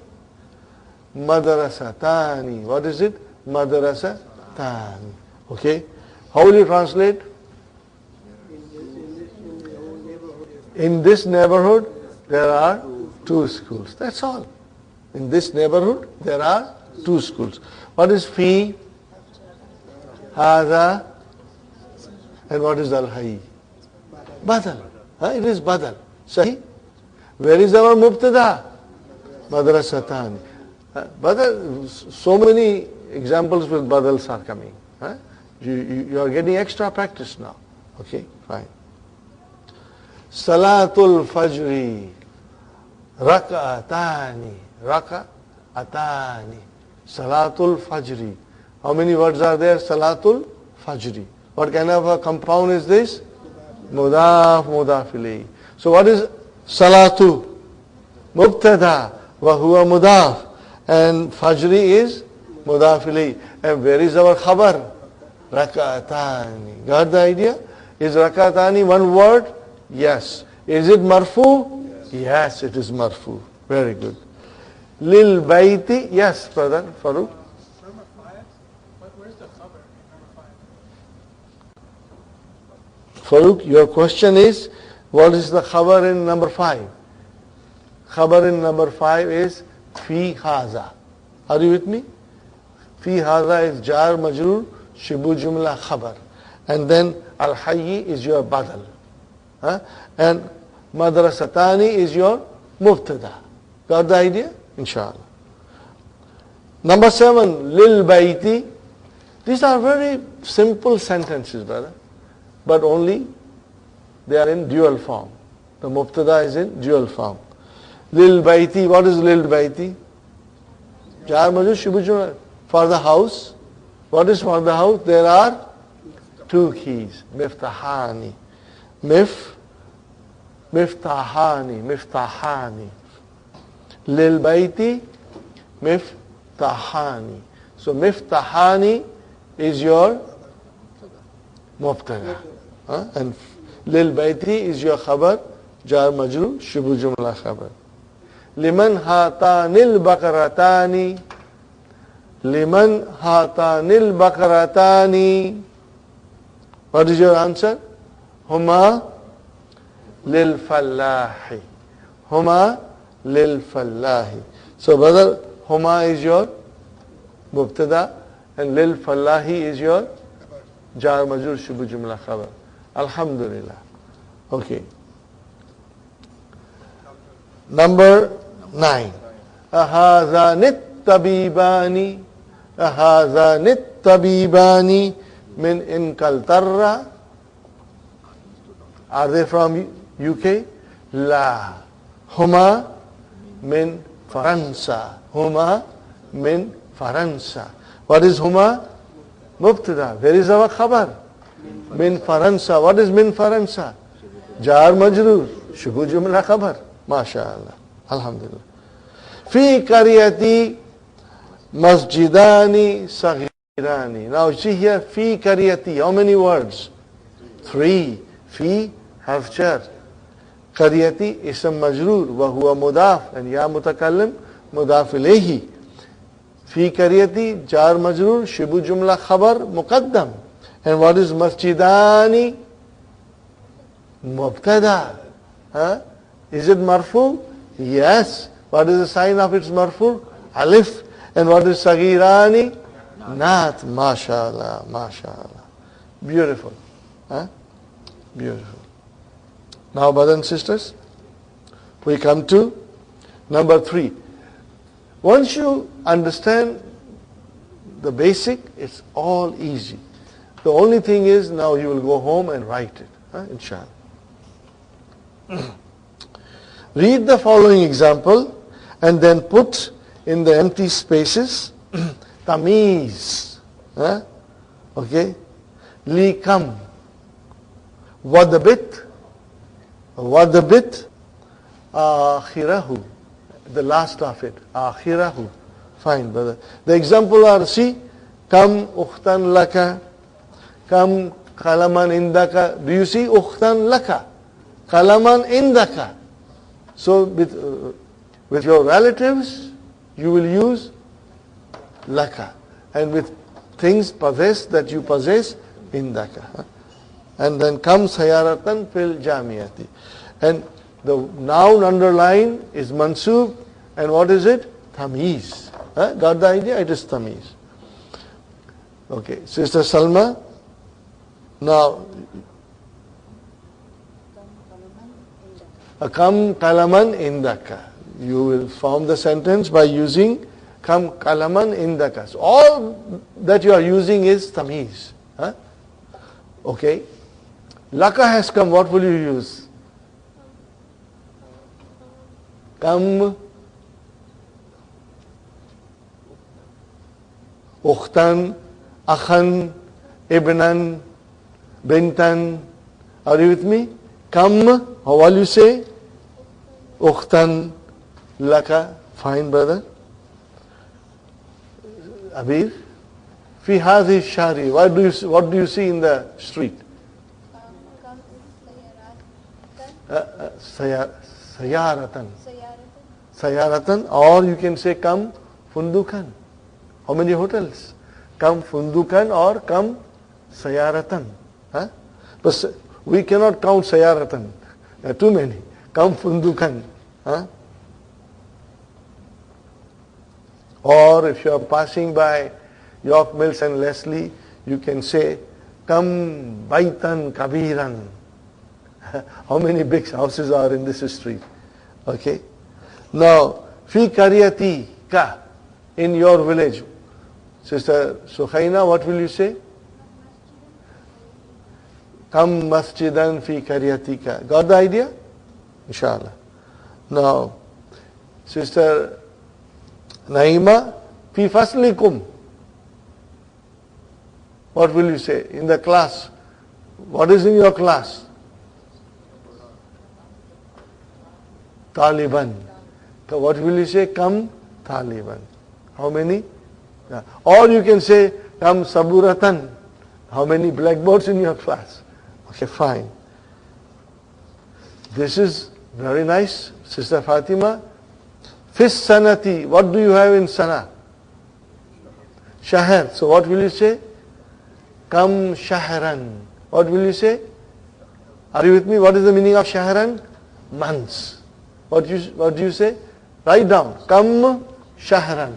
madrasatani. What is it? Madrasatani. Okay. How will you translate? In this neighborhood, there are 2 schools. That's all. In this neighborhood, there are 2 schools. What is fi? Haza. And what is al-hayy? Badal. It is badal. Sahi? Where is our mubtada? Madrasatani. Badal, so many examples with badals are coming. You are getting extra practice now. Okay, fine. Salatul Fajri. Raka'atani. Raka'atani. Salatul Fajri. How many words are there? Salatul Fajri. What kind of a compound is this? Mudaf, mudaf ilayhi. So what is Salatu? Mubtada. Wa huwa mudaf. And Fajri is mudaf ilayhi. And where is our khabar? Raka'atani. Got the idea? Is raka'atani one word? Yes. Is it marfu? Yes, it is marfu. Very good. Lil bayti. Yes, brother Farooq. Number 5. Where's the khabar in number 5? Farooq, your question is, what is the khabar in number 5? Khabar in number 5 is fi haza. Are you with me? Fi haza is jar majrur shibu jumla khabar. And then al-hayyi is your badal. And madrasatani is your mubtada. Got the idea? Inshallah. Number 7, lil bayti. These are very simple sentences, brother. But only they are in dual form. The mubtada is in dual form. Lil bayti. What is lil bayti? Jar majrur shibu jumla. For the house. What is for the house? There are 2 keys. Miftahani. Miftahani. Lil bayti. Miftahani. So miftahani is your mubtada. And lil bayti is your khabar. Jar majrur shibu jumla khabar. Liman hatanil baqaratani. Liman hatanil baqaratani. What is your answer? Huma lil fallahi. Huma lil fallahi. So brother, huma is your mubtada and lil fallahi is your jar majrur shibu jumla khabar. Alhamdulillah. Okay. Number 9. Ahazanit tabibani. Ahazanit tabibani min inkaltarra. Are they from UK? La. Huma min Faransa. Huma min Faransa. What is huma? Mubtada. Where is our khabar? Min Faransa. What is min Faransa? Jar majrur. Shubu jumla khabar. MashaAllah. Alhamdulillah. Fi kariyati masjidani saghirani. Now see here, fi kariyati. How many words? 3. Fi harf jar. Kariyati ism majrur wa huwa mudaf and ya mutakallim mudaf ilayhi. Fi kariyati jar majrur shibu jumla khabar muqaddam. And what is masjidani? Mubtada. Is it marfu? Yes. What is the sign of its marfu? Alif. And what is saghirani? Naat. MashaAllah. MashaAllah. Beautiful. Beautiful. Now, brothers and sisters, we come to number 3. Once you understand the basic, it's all easy. The only thing is now you will go home and write it, inshallah. Read the following example and then put in the empty spaces Tamiz. Okay. Li kam. Wadabit. Akhirahu. The last of it. Akhirahu. Fine, brother. The example are, see, kam ukhtan laka, kam kalaman indaka. Do you see ukhtan laka? Kalaman indaka. So with your relatives, you will use laka. And with things possessed that you possess, indaka. And then kam sayaratan fil jamiyati. And the noun underline is mansub. And what is it? Tamiz. Got the idea? It is tamiz. Okay, Sister Salma. Now, kam kalaman indaka. You will form the sentence by using kam kalaman indaka. So all that you are using is tamiz. Okay. Laka has come. What will you use? Kam ukhtan, akhan, ibnan, bintan. Are you with me? Kam, how will you say? Ukhtan, laka. Fine, brother. Abir, fi hadhi shari. What do you see in the street? Sayaratan. Sayaratan. Or you can say kam fundukan. How many hotels? Kam fundukan or kam sayaratan. But we cannot count sayaratan. There are too many. Kam fundukan. Or if you are passing by York Mills and Leslie, you can say kam baitan kabiran. How many big houses are in this street? Okay. Now, fi karyati ka, in your village. Sister Sukhaina, what will you say? Kam masjidan fi karyatika. Got the idea? Inshallah. Now, Sister Naima, fi faslikum. What will you say? In the class. What is in your class? Taliban. What will you say? Kam Taliban. How many? Or you can say kam saburatan. How many blackboards in your class? Okay, fine. This is very nice, Sister Fatima. Fis sanati. What do you have in sana? Shahar. So what will you say? Kam shahran. What will you say? Are you with me? What is the meaning of shahran? Months. What do you say? Write down. Kam shahran.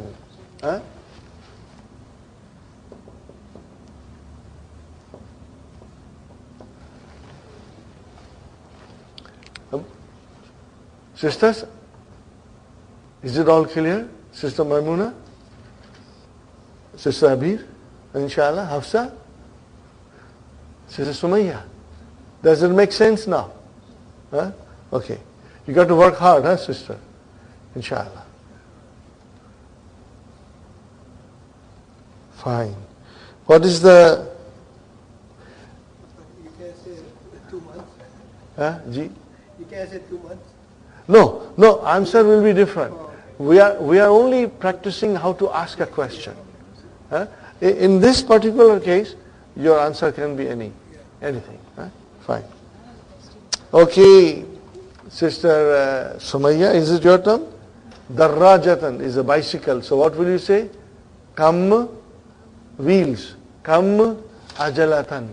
Sisters, is it all clear? Sister Maimuna? Sister Abir? Inshallah, Hafsa? Sister Sumayya? Does it make sense now? Okay. You got to work hard, sister? Inshallah. Fine. What is the... You can say 2 months. Ji? You can say 2 months. No, answer will be different. We are only practicing how to ask a question. In this particular case, your answer can be anything. Fine. Okay, Sister Sumayya, is it your turn? Darrajatan is a bicycle. So what will you say? Kam wheels. Kam ajalatan.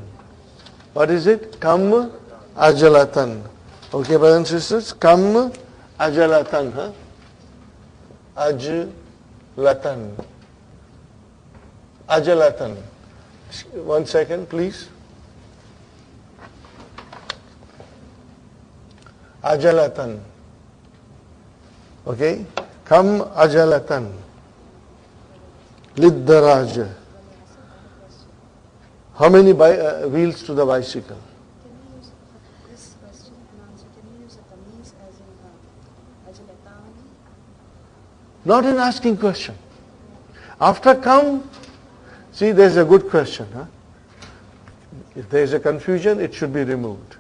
What is it? Kam ajalatan. Okay, brothers and sisters, kam ajalatan. Ajlatan. Ajalatan. 1 second, please. Ajalatan. Okay? Kam ajalatan. Liddaraj. How many wheels to the bicycle? Can you use this question and answer? Can you use a tamiz as in ajalatan? Not in asking question. After come, see, there's a good question. Huh? If there's a confusion, it should be removed.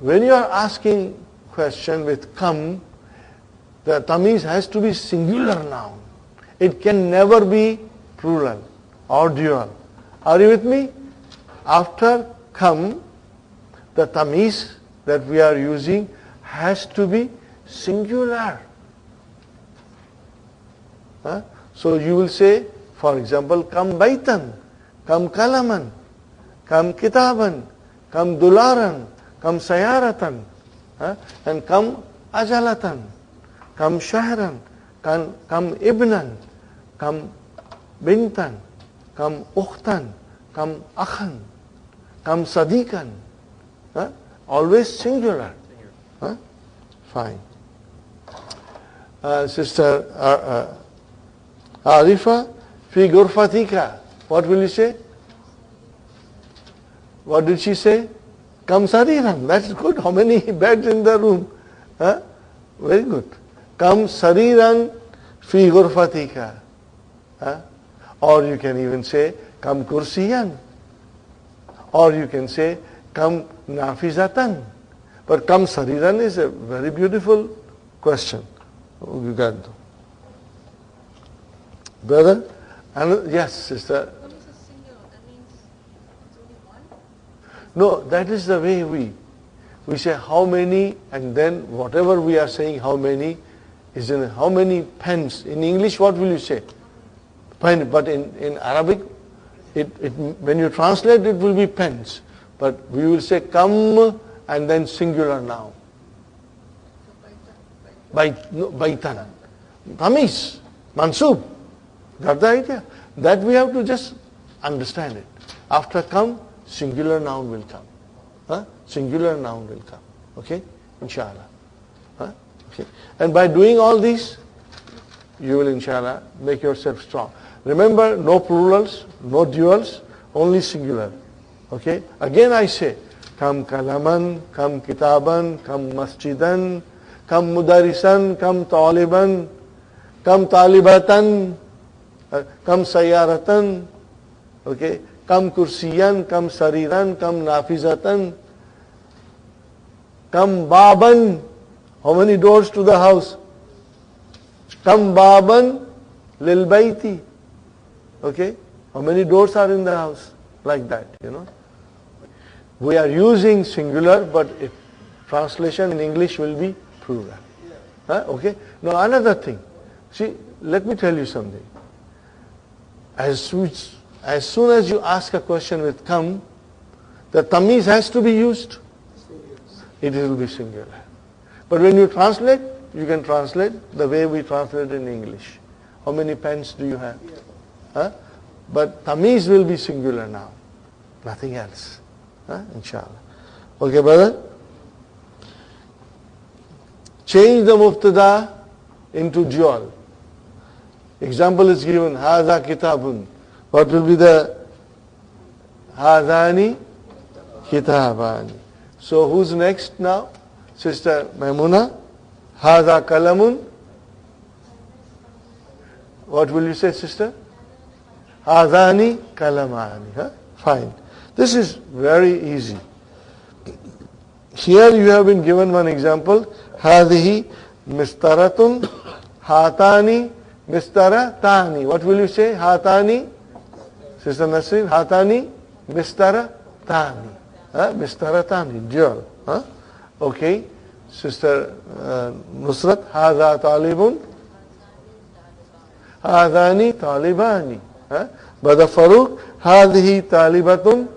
When you are asking question with come, the tamiz has to be singular noun. It can never be plural or dual. Are you with me? After come, the tamiz that we are using has to be singular. Huh? So you will say, for example, kam baitan, kam kalaman, kam kitaban, kam dularan, kam sayaratan, and kam ajalatan, kam shahran, kam ibnan, kam bintan, kam ukhtan, kam akhan, kam sadiqan. Always singular. Fine. Sister Arifa, fi ghurfatika. What will you say? What did she say? Kam sariran. That's good. How many beds in the room? Very good. Kam sariran fi ghurfatika. Or you can even say kam kursiyan. Or you can say kam nafizatan. But kam sariran is a very beautiful question. You got it. Brother? And yes, sister. What is a singular? That means it's only one? No, that is the way we say how many, and then whatever we are saying how many is in how many pens. In English, what will you say? Pen. But in Arabic, when you translate, it will be pens. But we will say kam and then singular noun. Baitan. Tamiz. Mansub. Got the idea? That we have to just understand it. After come, singular noun will come. Singular noun will come. Okay? Inshallah. Okay. And by doing all these, you will inshallah make yourself strong. Remember, no plurals, no duals, only singular. Okay? Again I say, kam kalaman, kam kitaban, kam masjidan, kam mudarisan, kam taliban, kam talibatan, kam sayaratan, okay, kam kursiyan, kam sariran, kam nafizatan, kam baban. How many doors to the house? Kam baban lil bayti. Okay? How many doors are in the house? Like that, We are using singular, but translation in English will be plural. Okay? Now another thing. See, let me tell you something. As soon as you ask a question with come, the tamiz has to be used. It will be singular. But when you translate, you can translate the way we translate in English. How many pens do you have? But tamiz will be singular now. Nothing else. Inshallah. Okay, brother? Change the mubtada into dual. Example is given, Hadha kitabun. What will be the Hadhani kitabani? So who's next now? Sister Maimuna. Hadha kalamun. What will you say, sister? Hadhani kalamani. Fine. This is very easy. Here you have been given one example. Hadhihi mistaratun hatani mistaratani. What will you say? Hatani. Sister Nasrin, hatani mistaratani. Mistaratani. Dual. Okay. Sister Nusrat, hadha talibun. Hadhani talibani. Brother Farooq, hadhihi talibatun.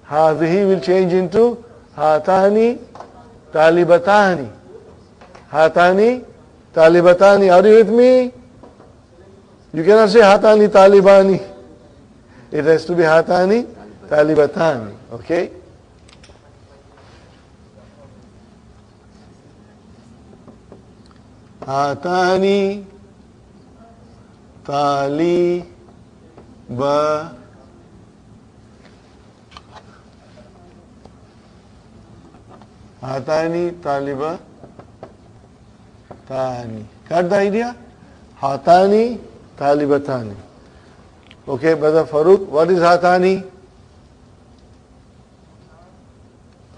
Hadhihi will change into hatani talibatani. Hatani talibatani. Are you with me? You cannot say hatani talibani. It has to be hatani talibatani. Okay? Hatani taliba hatani taliba tani. Got the idea? Hatani, talibatani. Okay, Brother Farooq, what is hatani?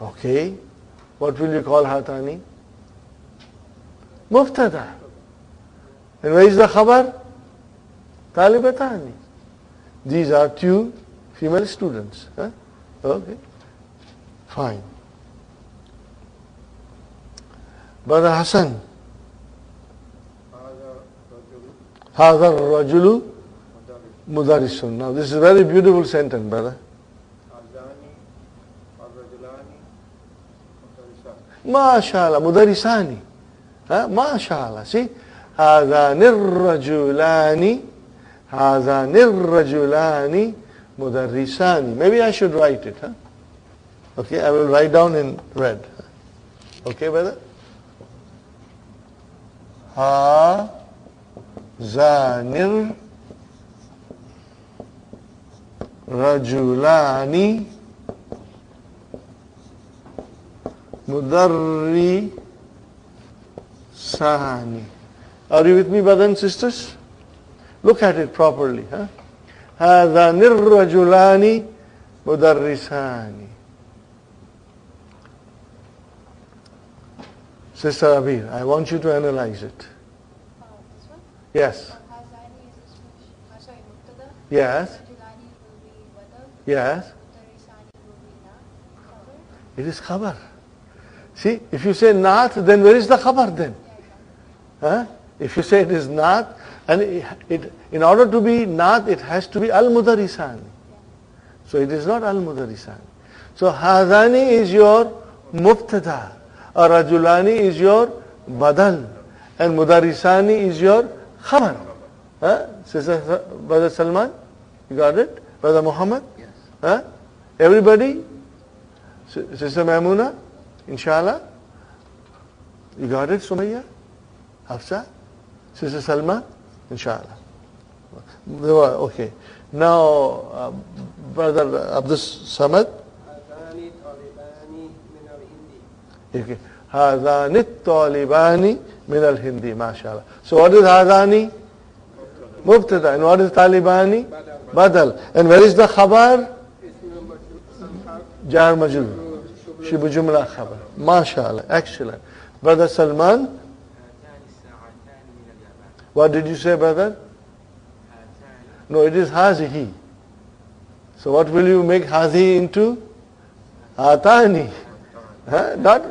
Okay, what will you call hatani? Muftada. And where is the khabar? Talibatani. These are two female students. Huh? Okay, fine. Brother Hassan. هذا الرجل مدرس. Now this is a very beautiful sentence, brother. MashaAllah, mudarisani. MashaAllah. See? هذان الرجلان مدرسان. Maybe I should write it. Huh? Okay, I will write down in red. Okay, brother? هذان الرجلان مدرسان. Are you with me, brothers and sisters? Look at it properly. Huh? هذان الرجلان مدرسان. Sister Abir, I want you to analyze it. This one? Yes. Hazani is sorry, Mubtada. Yes. Rajulani will be badal. Yes. Mutarisani will be na. Khabar. It is khabar. See, if you say not, then where is the khabar then? Huh? If you say it is not, and in order to be not, it has to be al-mudarisani. So it is not al-mudarisani. So hazani is your mubtada, or rajulani is your badal, and mudarisani is your khabar. Huh? Sister, Brother Salman, you got it? Brother Muhammad? Yes. Huh? Everybody? Sister Maimuna? Inshallah? You got it, Sumayya? Hafsa? Sister Salma? Inshallah. Okay. Now, Brother Abdus Samad? هذان طالبان من الهند. Okay. هذان الطالبان من الهند. MashaAllah. So what is هذاني? Mubtada. And what is talibani? Badal. And where is the khabar? Jar majrur. Shibu jumla khabar. MashaAllah. Excellent. Brother Salman? What did you say, brother? No, it is hazihi. So what will you make hazihi into? Hatani. Huh? Not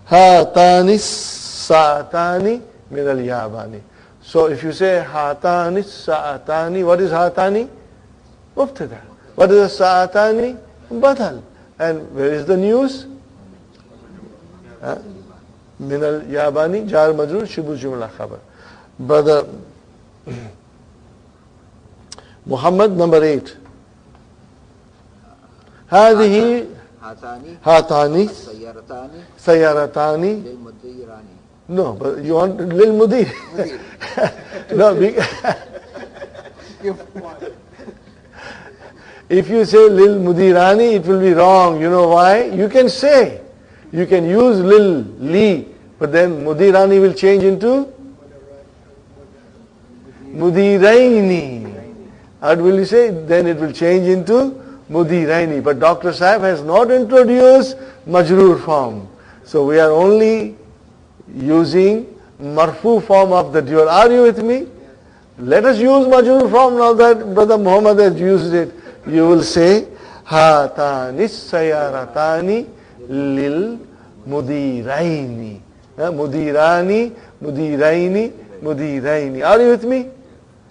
hatani sa'atani min al-yabani. So if you say hatani sa'atani, what is hatani? Mubtada. What is sa'atani? Badal. And where is the news? Min al-yabani, jar majrur, shibu jumla khabar. Brother Muhammad, number 8. هذه هاتاني سيارتان. No, but you want lil mudir. No, if you say lil mudirani, it will be wrong. You know why? You can say, you can use lil li, but then mudirani will change into mudiraini. What will you say? Then it will change into mudiraini. But Dr. Sahib has not introduced majroor form. So we are only using marfu form of the dual. Are you with me? Let us use majroor form now that Brother Muhammad has used it. You will say, Hatani sayaratani lil mudiraini. Mudirani, mudiraini, mudiraini. Are you with me?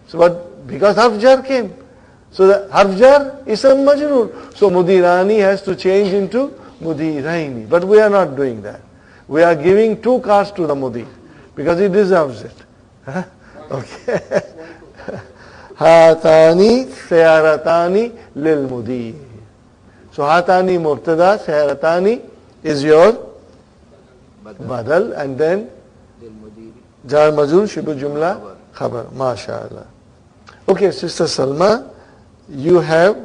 So what? Because harf jar came. So the harf jar is a majroor. So mudirani has to change into mudiraini. But we are not doing that. We are giving 2 cards to the mudir because he deserves it. Okay. Hatani sayaratani lil mudir. So hatani mubtada, sayaratani is your badal, and then jar majrur shibu jumla khabar. MashaAllah. Okay, Sister Salma, you have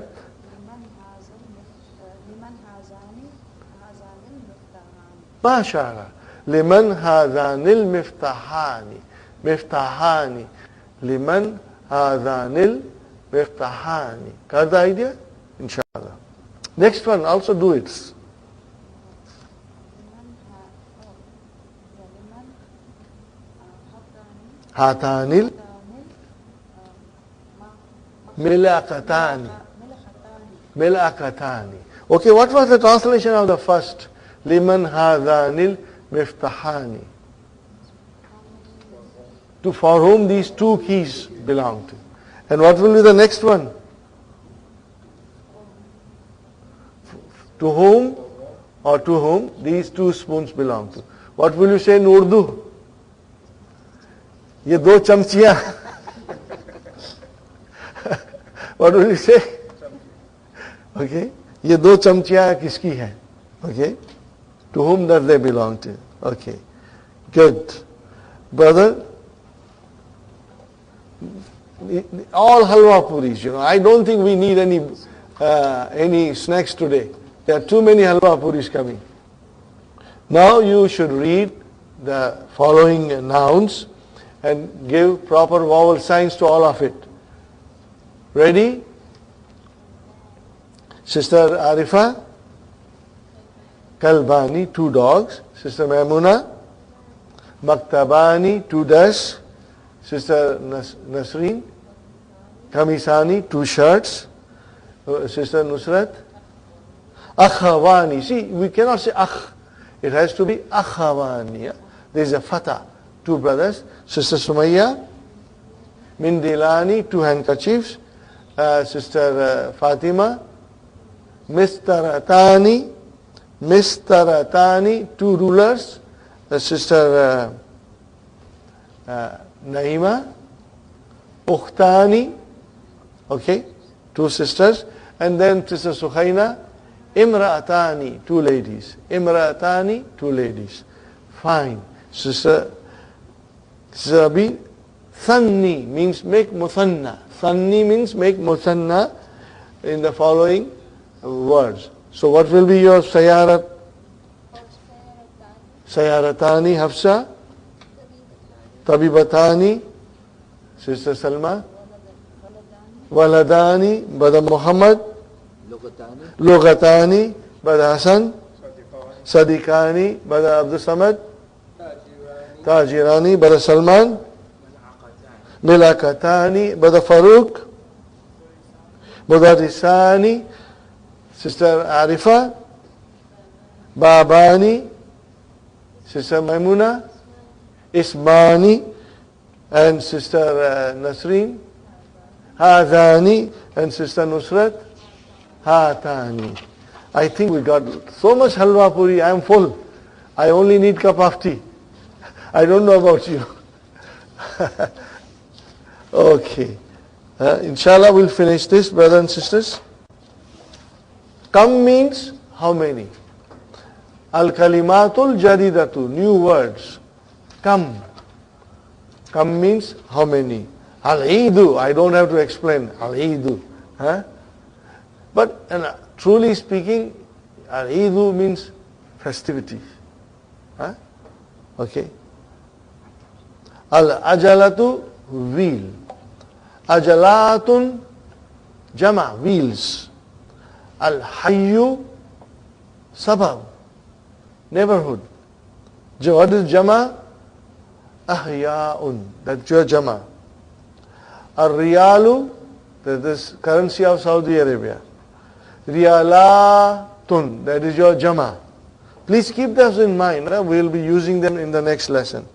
MashaAllah. Liman hazanil miftahani. miftahani. Liman hadhanil miftahani. Got the idea? Inshallah. Next one, also do it. Hatanil milakatani. Milakatani. Okay, what was the translation of the first? Liman hadhanil miftahani. To for whom these two keys belong to. And what will be the next one? To whom or to whom these two spoons belong to. What will you say in Urdu? ये दो चमचियां. What will you say? Okay. ये दो चमचियां किसकी हैं? Okay. To whom does they belong to? Okay. Good. Brother, all halwa puris, I don't think we need any snacks today. There are too many halwa puris coming. Now you should read the following nouns and give proper vowel signs to all of it. Ready? Sister Arifa? Kalbani, 2 dogs. Sister Maimuna? Maktabani, 2 desks. Sister Nasreen? Kamisani, 2 shirts. Sister Nusrat? Akhawani. See, we cannot say akh. It has to be akhawani. There is a fatah. 2 brothers. Sister Sumayya? Mindilani, 2 handkerchiefs. Sister Fatima? Mistaratani, 2 rulers. Sister Naima, Ukhtani, okay, 2 sisters. And then Sister Sukhaina, Imra'atani, 2 ladies. Imra'atani, 2 ladies. Fine. Sister Abi, Thanni means make muthanna. Thanni means make muthanna in the following words. So what will be your sayarat? Sayaratani, Hafsa. Tabibatani, Sister Salma. Waladani, Brother Muhammad. Lugatani, Brother Hassan. Sadiqani, Brother Abdul Samad. Tajirani, Brother Salman. Milakatani, Brother Farooq. Mudarisani, Sister Arifa. Babani, Sister Maimuna. Ismani and Sister Nasreen. Hadani and Sister Nusrat. Hatani. I think we got so much halwa puri. I am full. I only need cup of tea. I don't know about you. Okay. Inshallah we'll finish this, brothers and sisters. Kam means how many? Al-kalimatul jadidatu, new words. Kam. Kam means how many? Al-Eidu, I don't have to explain. Al-Eidu. But truly speaking, Al-Eidu means festivity. Okay. Al-Ajalatu, wheel. Ajalatun, jama, wheels. Al-Hayyu, sabab, neighborhood. What is jama? Ahya'un, that's your jama. Ar-Riyalu, that is currency of Saudi Arabia. Riyalatun, that is your jama. Please keep this in mind. We will be using them in the next lesson.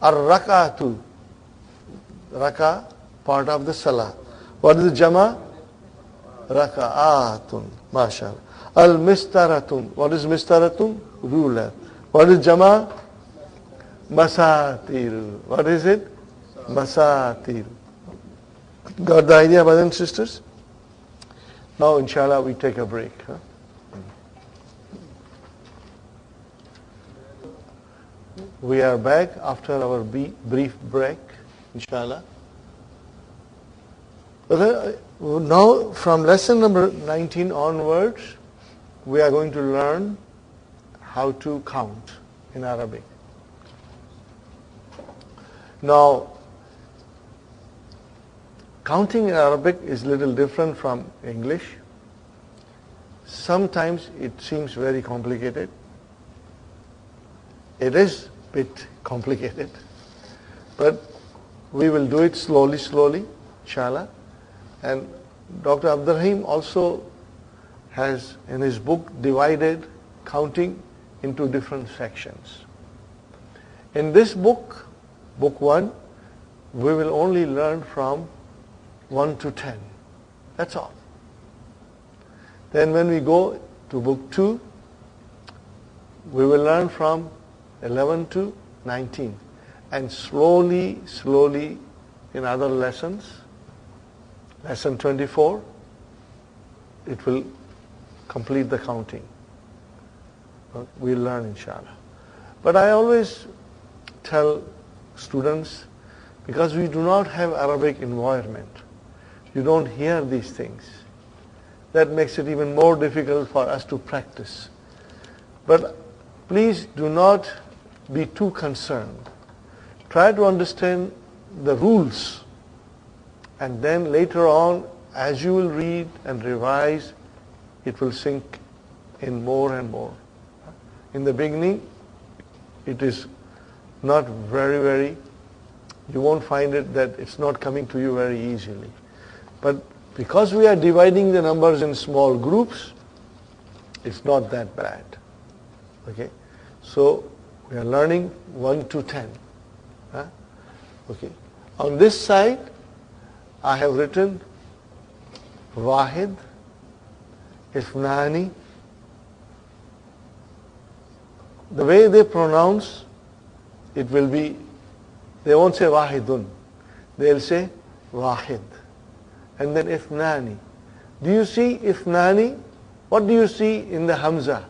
Ar-Raka'atu, Raka, part of the Salah. What is the jama? Raka'atun, mashallah. Al-Mistaratun, what is Mistaratun? Ruler. What is jama? Masatir. What is it? Masatir. Got the idea, brothers and sisters? Now, inshallah, we take a break. We are back after our brief break, inshallah. Now, from lesson number 19 onwards, we are going to learn how to count in Arabic. Now, counting in Arabic is a little different from English. Sometimes it seems very complicated. It is a bit complicated, but we will do it slowly, inshallah. And Dr. Abdurrahim also has in his book divided counting into different sections. In this book, book 1, we will only learn from 1 to 10. That's all. Then when we go to book 2, we will learn from 11 to 19. And slowly in other lessons, lesson 24, it will complete the counting. We'll learn inshallah. But I always tell students, because we do not have Arabic environment, you don't hear these things. That makes it even more difficult for us to practice. But please do not be too concerned. Try to understand the rules, and then later on, as you will read and revise, it will sink in more and more. In the beginning, it is not very, you won't find it that it's not coming to you very easily. But because we are dividing the numbers in small groups, it's not that bad. Okay? So, we are learning 1 to 10. Okay. On this side, I have written Wahid, Ithnani. The way they pronounce, it will be, they won't say Wahidun. They'll say Wahid. And then Ithnani. Do you see Ithnani? What do you see in the Hamza?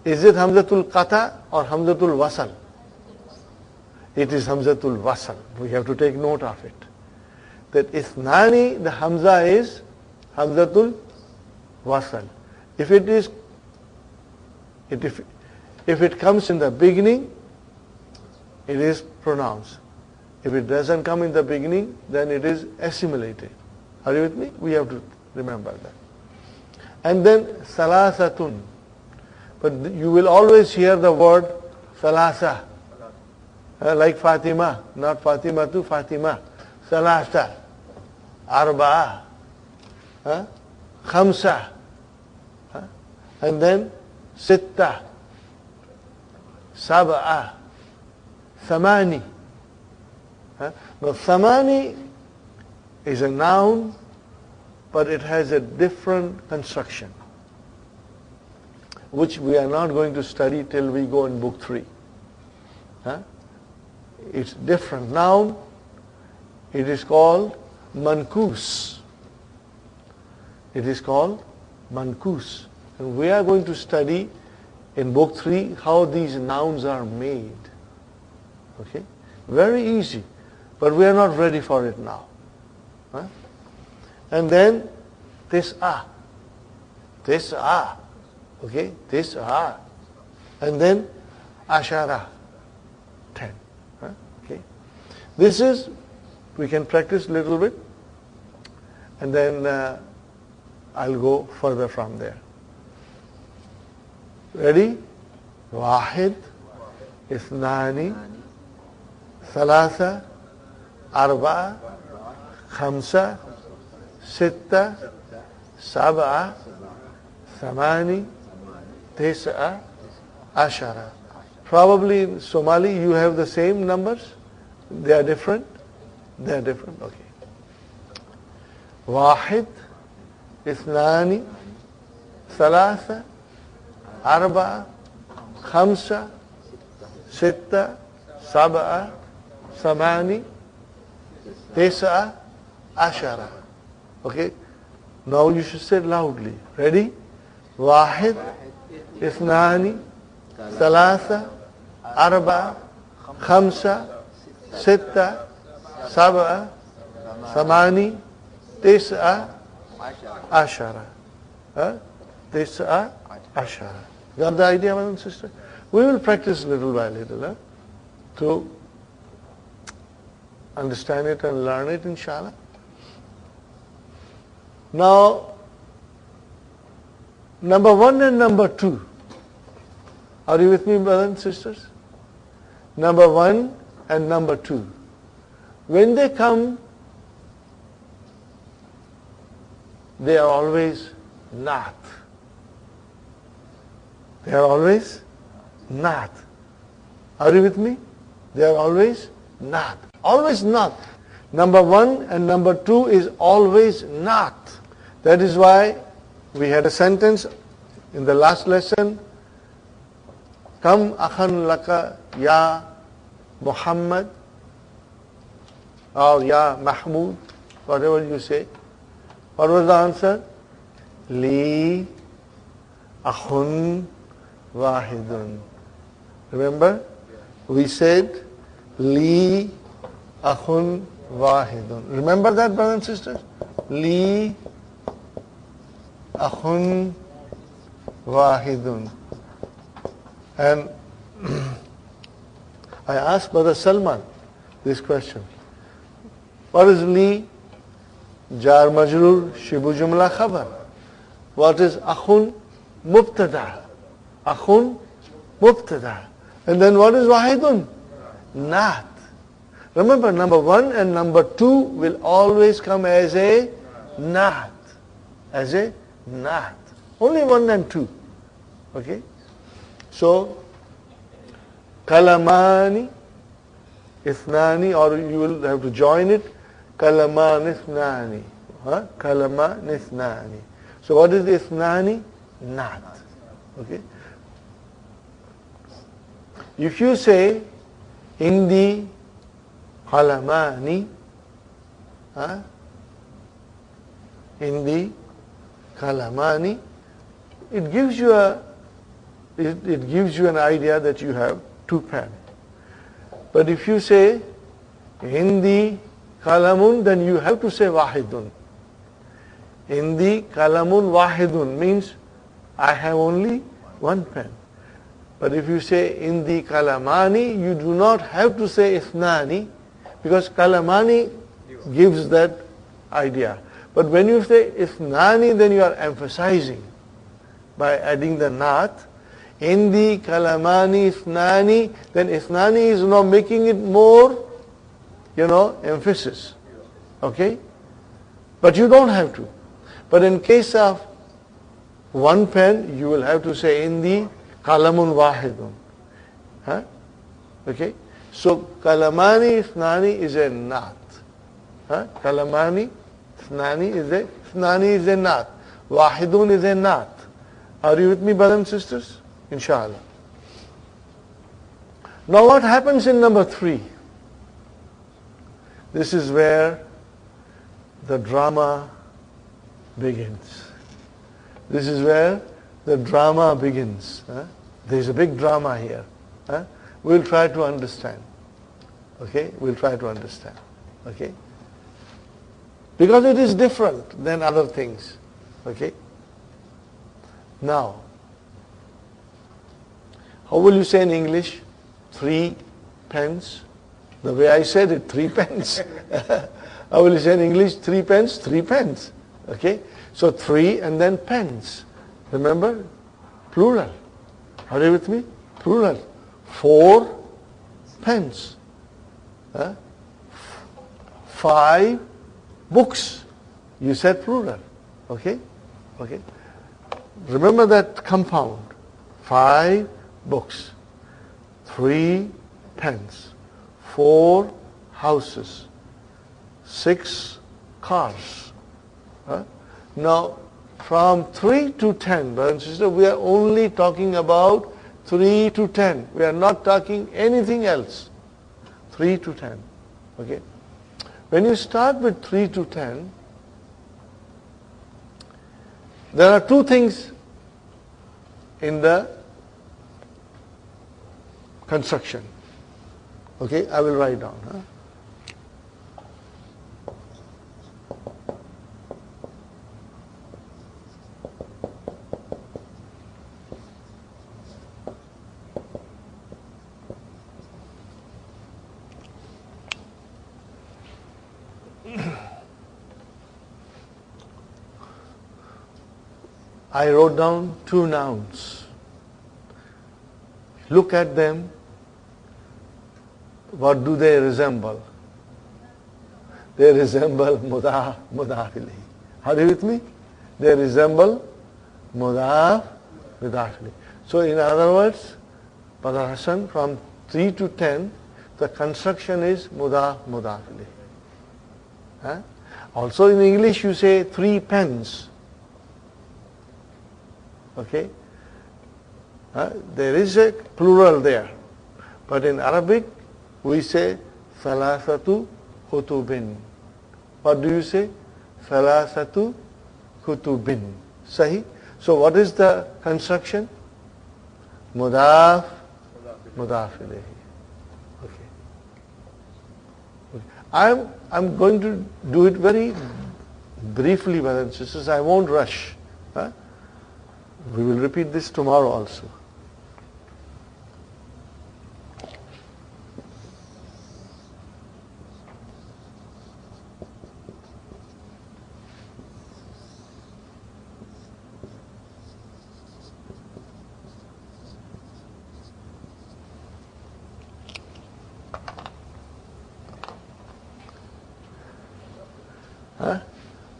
Is it Hamzatul Qata or Hamzatul Wasal? It is Hamzatul Wasal. We have to take note of it. That Ithnani, the Hamza is Hamzatul Wasal. If it comes in the beginning, it is pronounced. If it doesn't come in the beginning, then it is assimilated. Are you with me? We have to remember that. And then Salasatun. But you will always hear the word Salasa. Like Fatima, not Fatima to Fatima. Salasa, Arba'a, Khamsa, and then Sitta, Sab'a, Thamani. Now Thamani is a noun, but it has a different construction, which we are not going to study till we go in book 3. It's different noun. It is called mankus. It is called mankus. And we are going to study in book 3 how these nouns are made. Okay? Very easy. But we are not ready for it now. And then Tis'a. Tis'a. Okay? Tis'a. And then Ashara. 10. Okay? This is, we can practice a little bit, and then I'll go further from there. Ready? Wahid, Ithnani, Thalatha, Arba'a, Khamsa, Sitta, Sab'a, Thamani, Tis'a, Ashara. Probably in Somali you have the same numbers. They are different. They are different. Okay. Wahid, Ithnani, Thalatha, Arba'a, Khamsa, Sitta, Sab'a, Thamani, Tis'a, Ashara. Okay. Now you should say it loudly. Ready? Wahid, Ithnani, Thalatha, Arba'a, Khamsa, Sitta, Sab'a, Thamani, Tis'a, Ashara. Tis'a, Ashara. Got the idea, my own sister? We will practice little by little. to understand it and learn it, inshallah. Now, number 1 and number 2. Are you with me, brothers and sisters? Number 1 and number 2. When they come, they are always not. They are always not. Are you with me? They are always not. Always not. Number 1 and number 2 is always not. That is why we had a sentence in the last lesson, Kam akhan laka ya Muhammad, or ya Mahmud, whatever you say. What was the answer? Li akhun wahidun. Remember? We said Li akhun wahidun. Remember that, brothers and sisters? Li akhun wahidun. And I asked Brother Salman this question. What is li? Jar majrur, shibu jumla khabar. What is akhun? Mubtada. Akhun? Mubtada. And then what is wahidun? Not. Remember, number 1 and number 2 will always come as a not. As a not. Only 1 and 2. Okay? So, kalamani, ithnani, or you will have to join it, kalaman ithnani. Kalaman ithnani. So what is ithnani? Not. Okay? If you say, indi kalamani, indi kalamani, it gives you an idea that you have 2 pens. But if you say Hindi kalamun, then you have to say wahidun. Hindi kalamun wahidun means I have only 1 pen. But if you say Hindi kalamani, you do not have to say ithnani, because kalamani gives that idea. But when you say ithnani, then you are emphasizing by adding the not. Indi kalamani ithnani, then ithnani is now making it more, emphasis. Okay? But you don't have to. But in case of 1 pen, you will have to say indi kalamun wahidun. Okay? So kalamani ithnani is a not. Kalamani ithnani is a not. Wahidun is a not. Are you with me, brothers and sisters? Inshallah. Now what happens in number 3? This is where the drama begins. This is where the drama begins. There's a big drama here. We'll try to understand. Okay? We'll try to understand. Okay? Because it is different than other things. Okay? Now, how will you say in English? 3 pens. The way I said it, 3 pens. How will you say in English? 3 pens, 3 pens. Okay? So 3 and then pens. Remember? Plural. Are you with me? Plural. 4 pens. 5 books. You said plural. Okay? Okay? Remember that compound. 5 books. 3 pens. 4 houses. 6 cars. Now, from 3 to 10, brothers and sisters, we are only talking about 3 to 10. We are not talking anything else. 3 to 10. Okay? When you start with 3 to 10, there are 2 things in the construction. Okay, I will write down. I wrote down two nouns. Look at them. What do they resemble? They resemble mudaf, mudaf ilayhi. Are you with me? They resemble mudaf, mudaf ilayhi. So in other words, Brother Hassan, from 3 to 10, the construction is mudaf, mudaf ilayhi. Huh? Also in English you say 3 pens. Okay? There is a plural there. But in Arabic we say thalathatu khutubin. What do you say? Thalathatu khutubin. Sahi? So what is the construction? Mudaf, mudaf ilayhi. I'm going to do it very briefly, brothers and sisters. I won't rush. We will repeat this tomorrow also.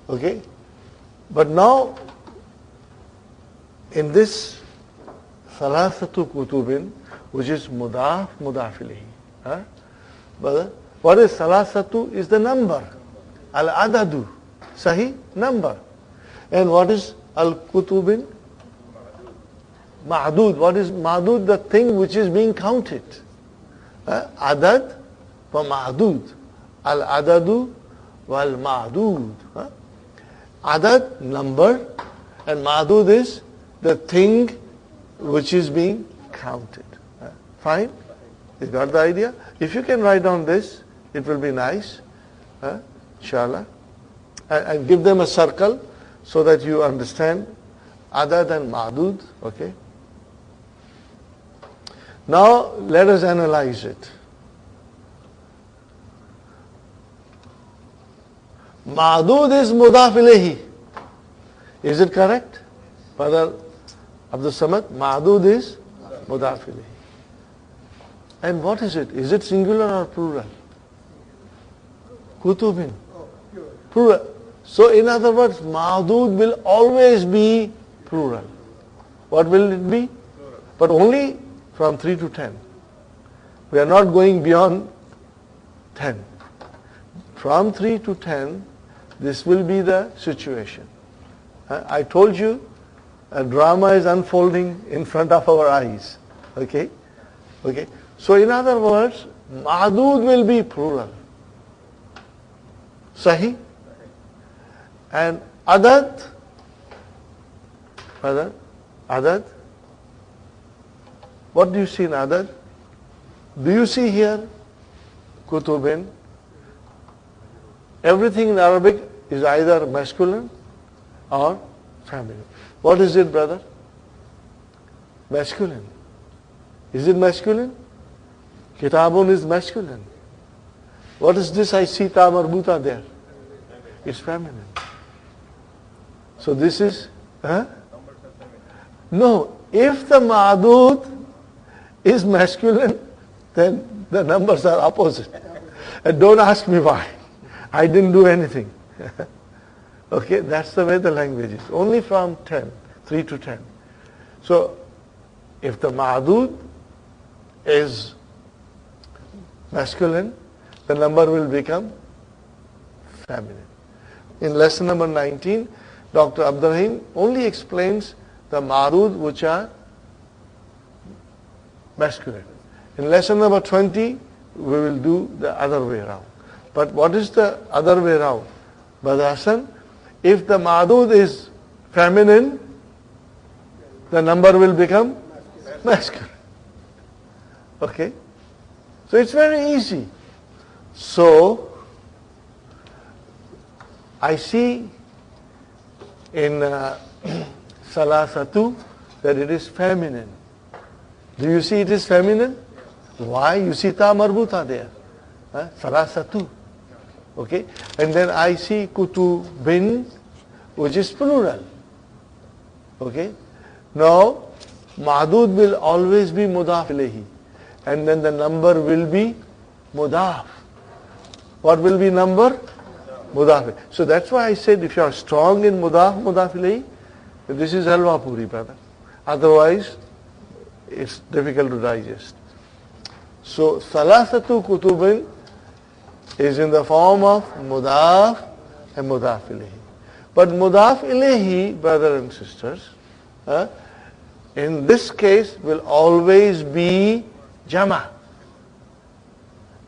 Okay? But now, in this thalathatu kutubin, which is mudaf, mudaf ilayhi. But what is thalathatu? Is the number. Al-adadu. Sahi? Number. And what is al-kutubin? Ma'dud. What is ma'dud? The thing which is being counted. Adad wa ma'dud. Al-adadu wal-ma'dud. Adad, number, and ma'dud is the thing which is being counted. Fine? You got the idea? If you can write down this, it will be nice. Inshallah. And give them a circle so that you understand adad and ma'dud. Okay? Now, let us analyze it. Ma'dud is mudaf ilayhi. Is it correct? Brother Abdul Samad, ma'dud is mudaf ilayhi. And what is it? Is it singular or plural? Kutubin. Plural. So in other words, ma'dud will always be plural. What will it be? But only from 3 to 10. We are not going beyond 10. From 3 to 10, this will be the situation. I told you, a drama is unfolding in front of our eyes. Okay? Okay? So in other words, ma'dud will be plural. Sahi? And adad, adad, what do you see in adad? Do you see here kutubin? Everything in Arabic is either masculine or feminine. What is it, brother? Masculine. Is it masculine? Kitabun is masculine. What is this? I see ta marbuta there. It's feminine. So this is, no, if the ma'dud is masculine, then the numbers are opposite. And don't ask me why. I didn't do anything. Okay, that's the way the language is. Only from 10, 3 to 10. So, if the ma'dud is masculine, the number will become feminine. In lesson number 19, Dr. Abdurrahim only explains the ma'dud which are masculine. In lesson number 20, we will do the other way around. But what is the other way around? Brother Hassan, if the ma'dud is feminine, the number will become masculine. Okay? So it's very easy. So, I see in salasatu that it is feminine. Do you see it is feminine? Why? You see ta marbuta there. Salasatu. Okay? And then I see kutubin, which is plural. Okay? Now, ma'dud will always be mudaf ilayhi. And then the number will be mudaf. What will be number? Mudaf. So that's why I said if you are strong in mudaf ilayhi, this is halwa puri, brother. Otherwise, it's difficult to digest. So, salasatu kutubin is in the form of mudaf and mudaf ilayhi. But mudaf ilayhi, brothers and sisters, in this case will always be jama.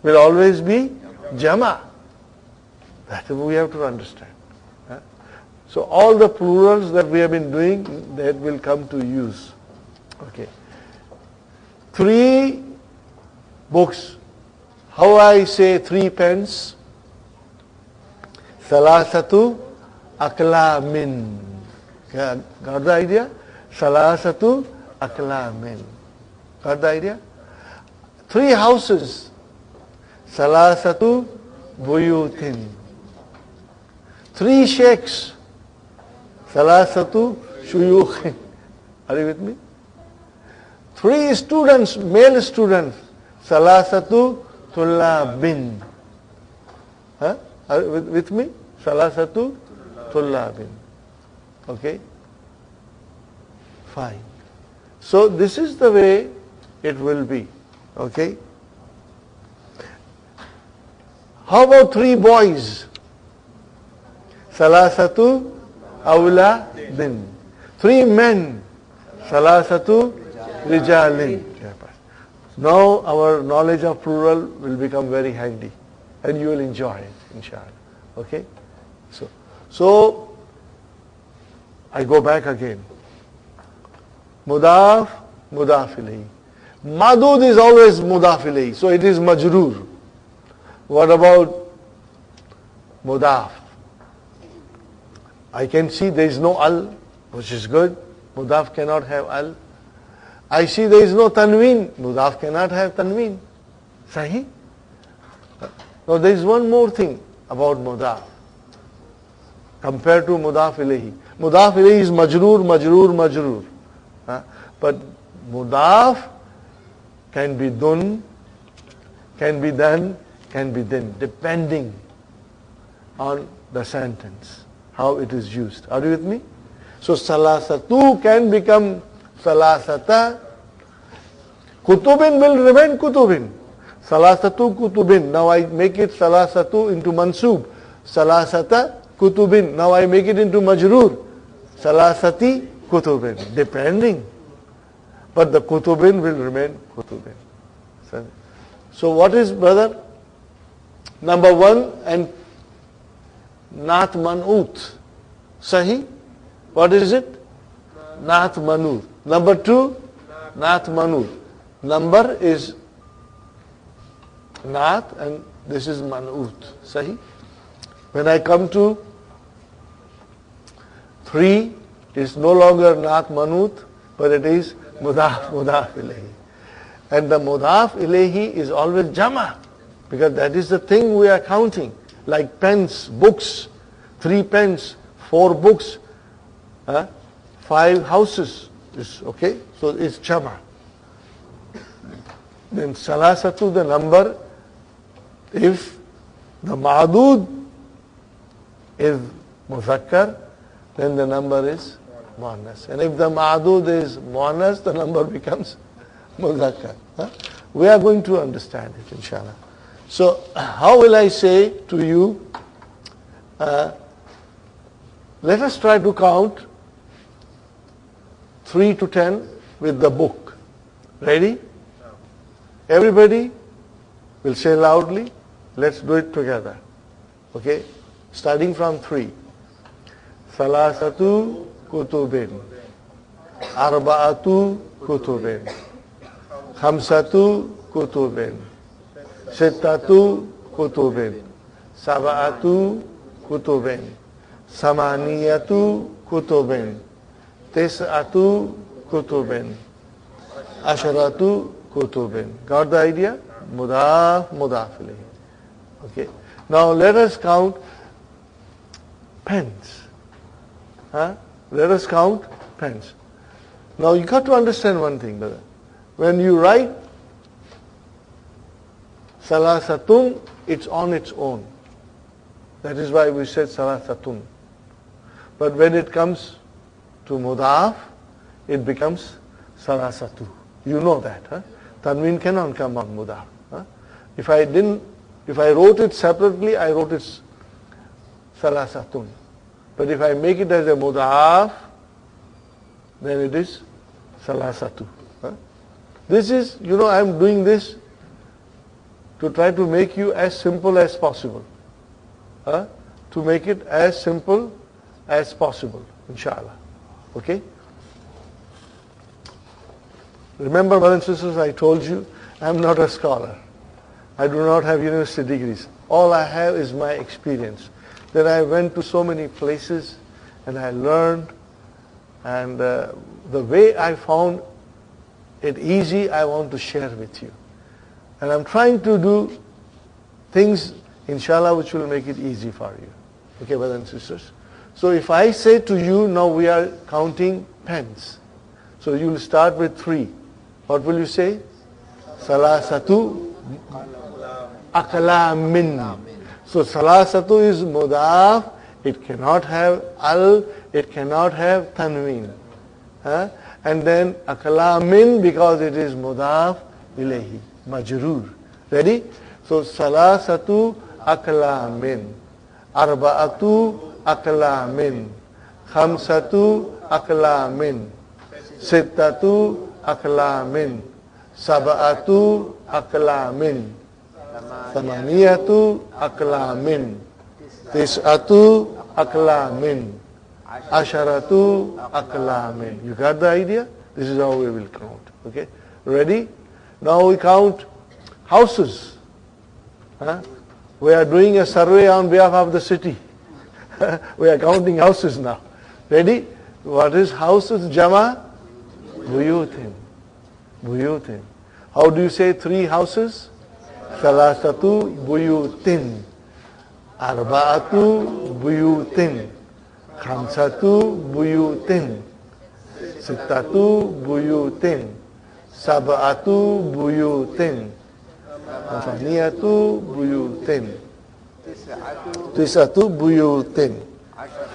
Will always be jama. That we have to understand. So all the plurals that we have been doing, that will come to use. Okay. 3 books. How I say 3 pens? Salasatu aklamin. Got the idea? Salasatu aklamin. Got the idea? 3 houses. Salasatu buyutin. 3 sheikhs. Salasatu shuyukhin. Are you with me? 3 students, male students. Salasatu tullabin. Are you with me? Salasatu tullabin. Okay? Fine. So this is the way it will be. Okay? How about 3 boys? Salasatu awladin. 3 men. Salasatu rijalin. Now our knowledge of plural will become very handy and you will enjoy it, inshallah. Okay? So I go back again. Mudaf ilayhi. Madud is always mudaf ilayhi, so it is majroor. What about mudaf? I can see there is no al, which is good. Mudaf cannot have al. I see there is no tanween. Mudaf cannot have tanween. Sahi? Now there is one more thing about mudaf compared to mudaf ilayhi. Mudaf ilayhi is majroor. But mudaf can be dun, can be done, can be then, depending on the sentence, how it is used. Are you with me? So salasatu can become salasata. Kutubin will remain kutubin. Salasatu kutubin. Now I make it salasatu into mansub. Salasata kutubin. Now I make it into majroor. Salasati kutubin. Depending. But the kutubin will remain kutubin. So what is, brother? Number 1 and Naat Man'ut. Sahi? What is it? Naat Man'ut. Number 2, Naat Man'ut. Number is Naat and this is Man'ut. Sahi? When I come to 3, it is no longer Naat Man'ut, but it is Mudaf ilayhi. And the Mudaf ilayhi is always Jama, because that is the thing we are counting. Like pens, books, 3 pens, 4 books, 5 houses. Okay? So it's Jama. Then Salasatu, the number, if the Ma'dud is Muzakkar, then the number is Muannas. And if the Ma'dud is Muannas, the number becomes Muzakkar. We are going to understand it, inshallah. So, how will I say to you, let us try to count 3 to 10 with the book. Ready? Everybody will say loudly. Let's do it together. Okay? Starting from 3. Salasatu kutubin. Arba'atu kutubin. Khamsatu kutubin. Sittatu kutubin. Sab'atu kutubin. Samaniyatu kutubin. Tis'atu kutubin. Asharatu kutubin. Got the idea? Mudaf ilayhi. Okay. Now let us count pens. Let us count pens. Now you got to understand one thing, brother. When you write salasatun, it's on its own. That is why we said salasatun. But when it comes to mudaf, it becomes salasatu. You know that, huh? Tanween cannot come on mudaf. Huh? If I wrote it separately, I wrote it salasatun. But if I make it as a mudaf, then it is salasatu. Huh? This is, I'm doing this to try to make you as simple as possible. Huh? To make it as simple as possible, inshallah. Okay? Remember, brothers and sisters, I told you, I'm not a scholar. I do not have university degrees. All I have is my experience. Then I went to so many places and I learned, and the way I found it easy, I want to share with you. And I'm trying to do things, inshallah, which will make it easy for you. Okay, brothers and sisters? So if I say to you, now we are counting pens. So you will start with 3. What will you say? Salasatu aqlamin. So salasatu is mudaf. It cannot have al. It cannot have tanween. Huh? And then aqlamin, because it is mudaf ilayhi, majroor. Ready? So salasatu aqlamin, arba'atu aqlamin, khamsatu aqlamin, sittatu aqlamin, sab'atu aqlamin, thamaniyatu aqlamin, tis'atu aqlamin, asharatu aqlamin. You got the idea? This is how we will count. Okay? Ready? Now we count houses. Huh? We are doing a survey on behalf of the city. We are counting houses now. Ready? What is houses? Jama? Buyutin. Buyutin. How do you say 3 houses? Salasatu buyutin. Arba'atu buyutin. Khamsatu buyutin. Sittatu buyutin. Sab'atu buyutin. Thamaniyatu buyutin. Tis'atu buyutin.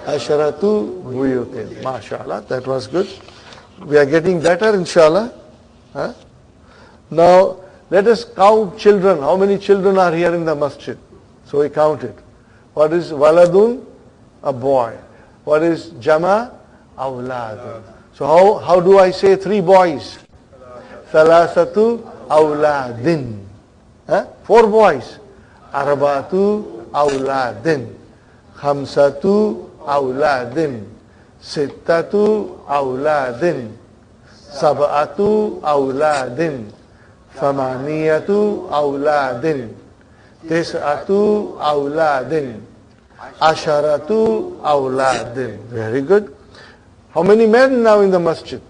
Asharatu buyutin. MashaAllah, that was good. We are getting better, inshallah. Huh? Now, let us count children. How many children are here in the masjid? So we count it. What is waladun? A boy. What is jama? Awladun. So how do I say 3 boys? Salasatu awladin. 4 boys. Arba'atu awladin. Khamsatu awladin. Sittatu awladin. Sab'atu awladin. Thamaniyatu awladin. Tis'atu awladin. Asharatu awladin. Very good. How many men now in the masjid?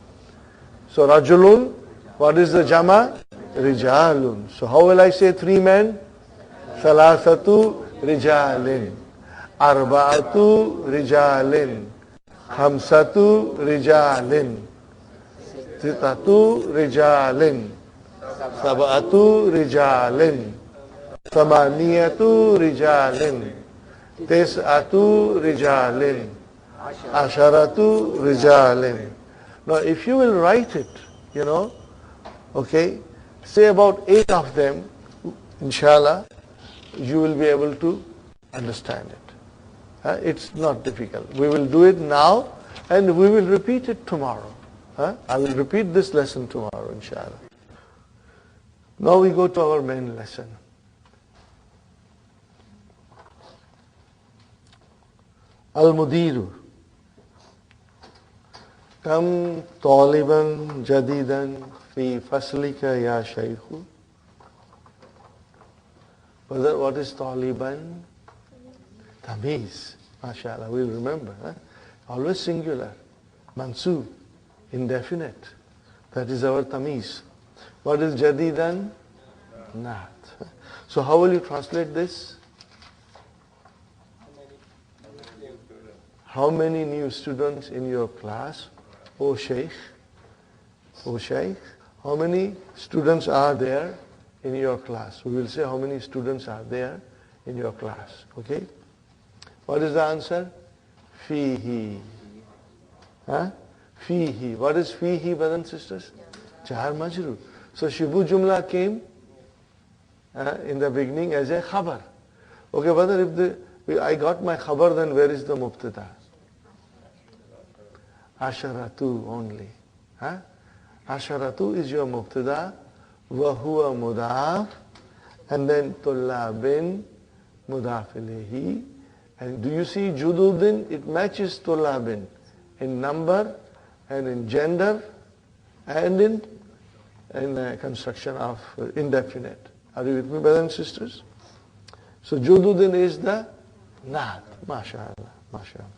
So rajulun. What is the jama? Rijalun. So how will I say 3 men? Salasatu rijalin. Arba'atu rijalin. Khamsatu rijalin. Sittatu rijalin. Sab'atu rijalin. Thamaniyatu rijalin. Tis'atu rijalin. Asharatu rijalin. Now if you will write it, okay, say about 8 of them, inshallah, you will be able to understand it. It's not difficult. We will do it now and we will repeat it tomorrow. I will repeat this lesson tomorrow, inshallah. Now we go to our main lesson. Al-Mudiru. Kam taliban jadidan fi faslika ya shaykhu. What is taliban? Tamiz. MashaAllah, we'll remember. Always singular. Mansub. Indefinite. That is our tamiz. What is jadidan? Not. So how will you translate this? how many new students in your class? O Shaykh. O Shaykh. How many students are there in your class? We will say how many students are there in your class. Okay? What is the answer? Fihi. Huh? Fihi. What is fihi, brothers and sisters? Jar majroor. So Shibu Jumla came in the beginning as a khabar. Okay, brother, if I got my khabar, then where is the mubtada? Asharatu only. Huh? Asharatu is your mubtada, wa huwa mudaf, and then tullabin, mudaf ilayhi. And do you see jududin? It matches tullabin in number and in gender and in construction of indefinite. Are you with me, brothers and sisters? So jududin is the naat. MashaAllah. MashaAllah.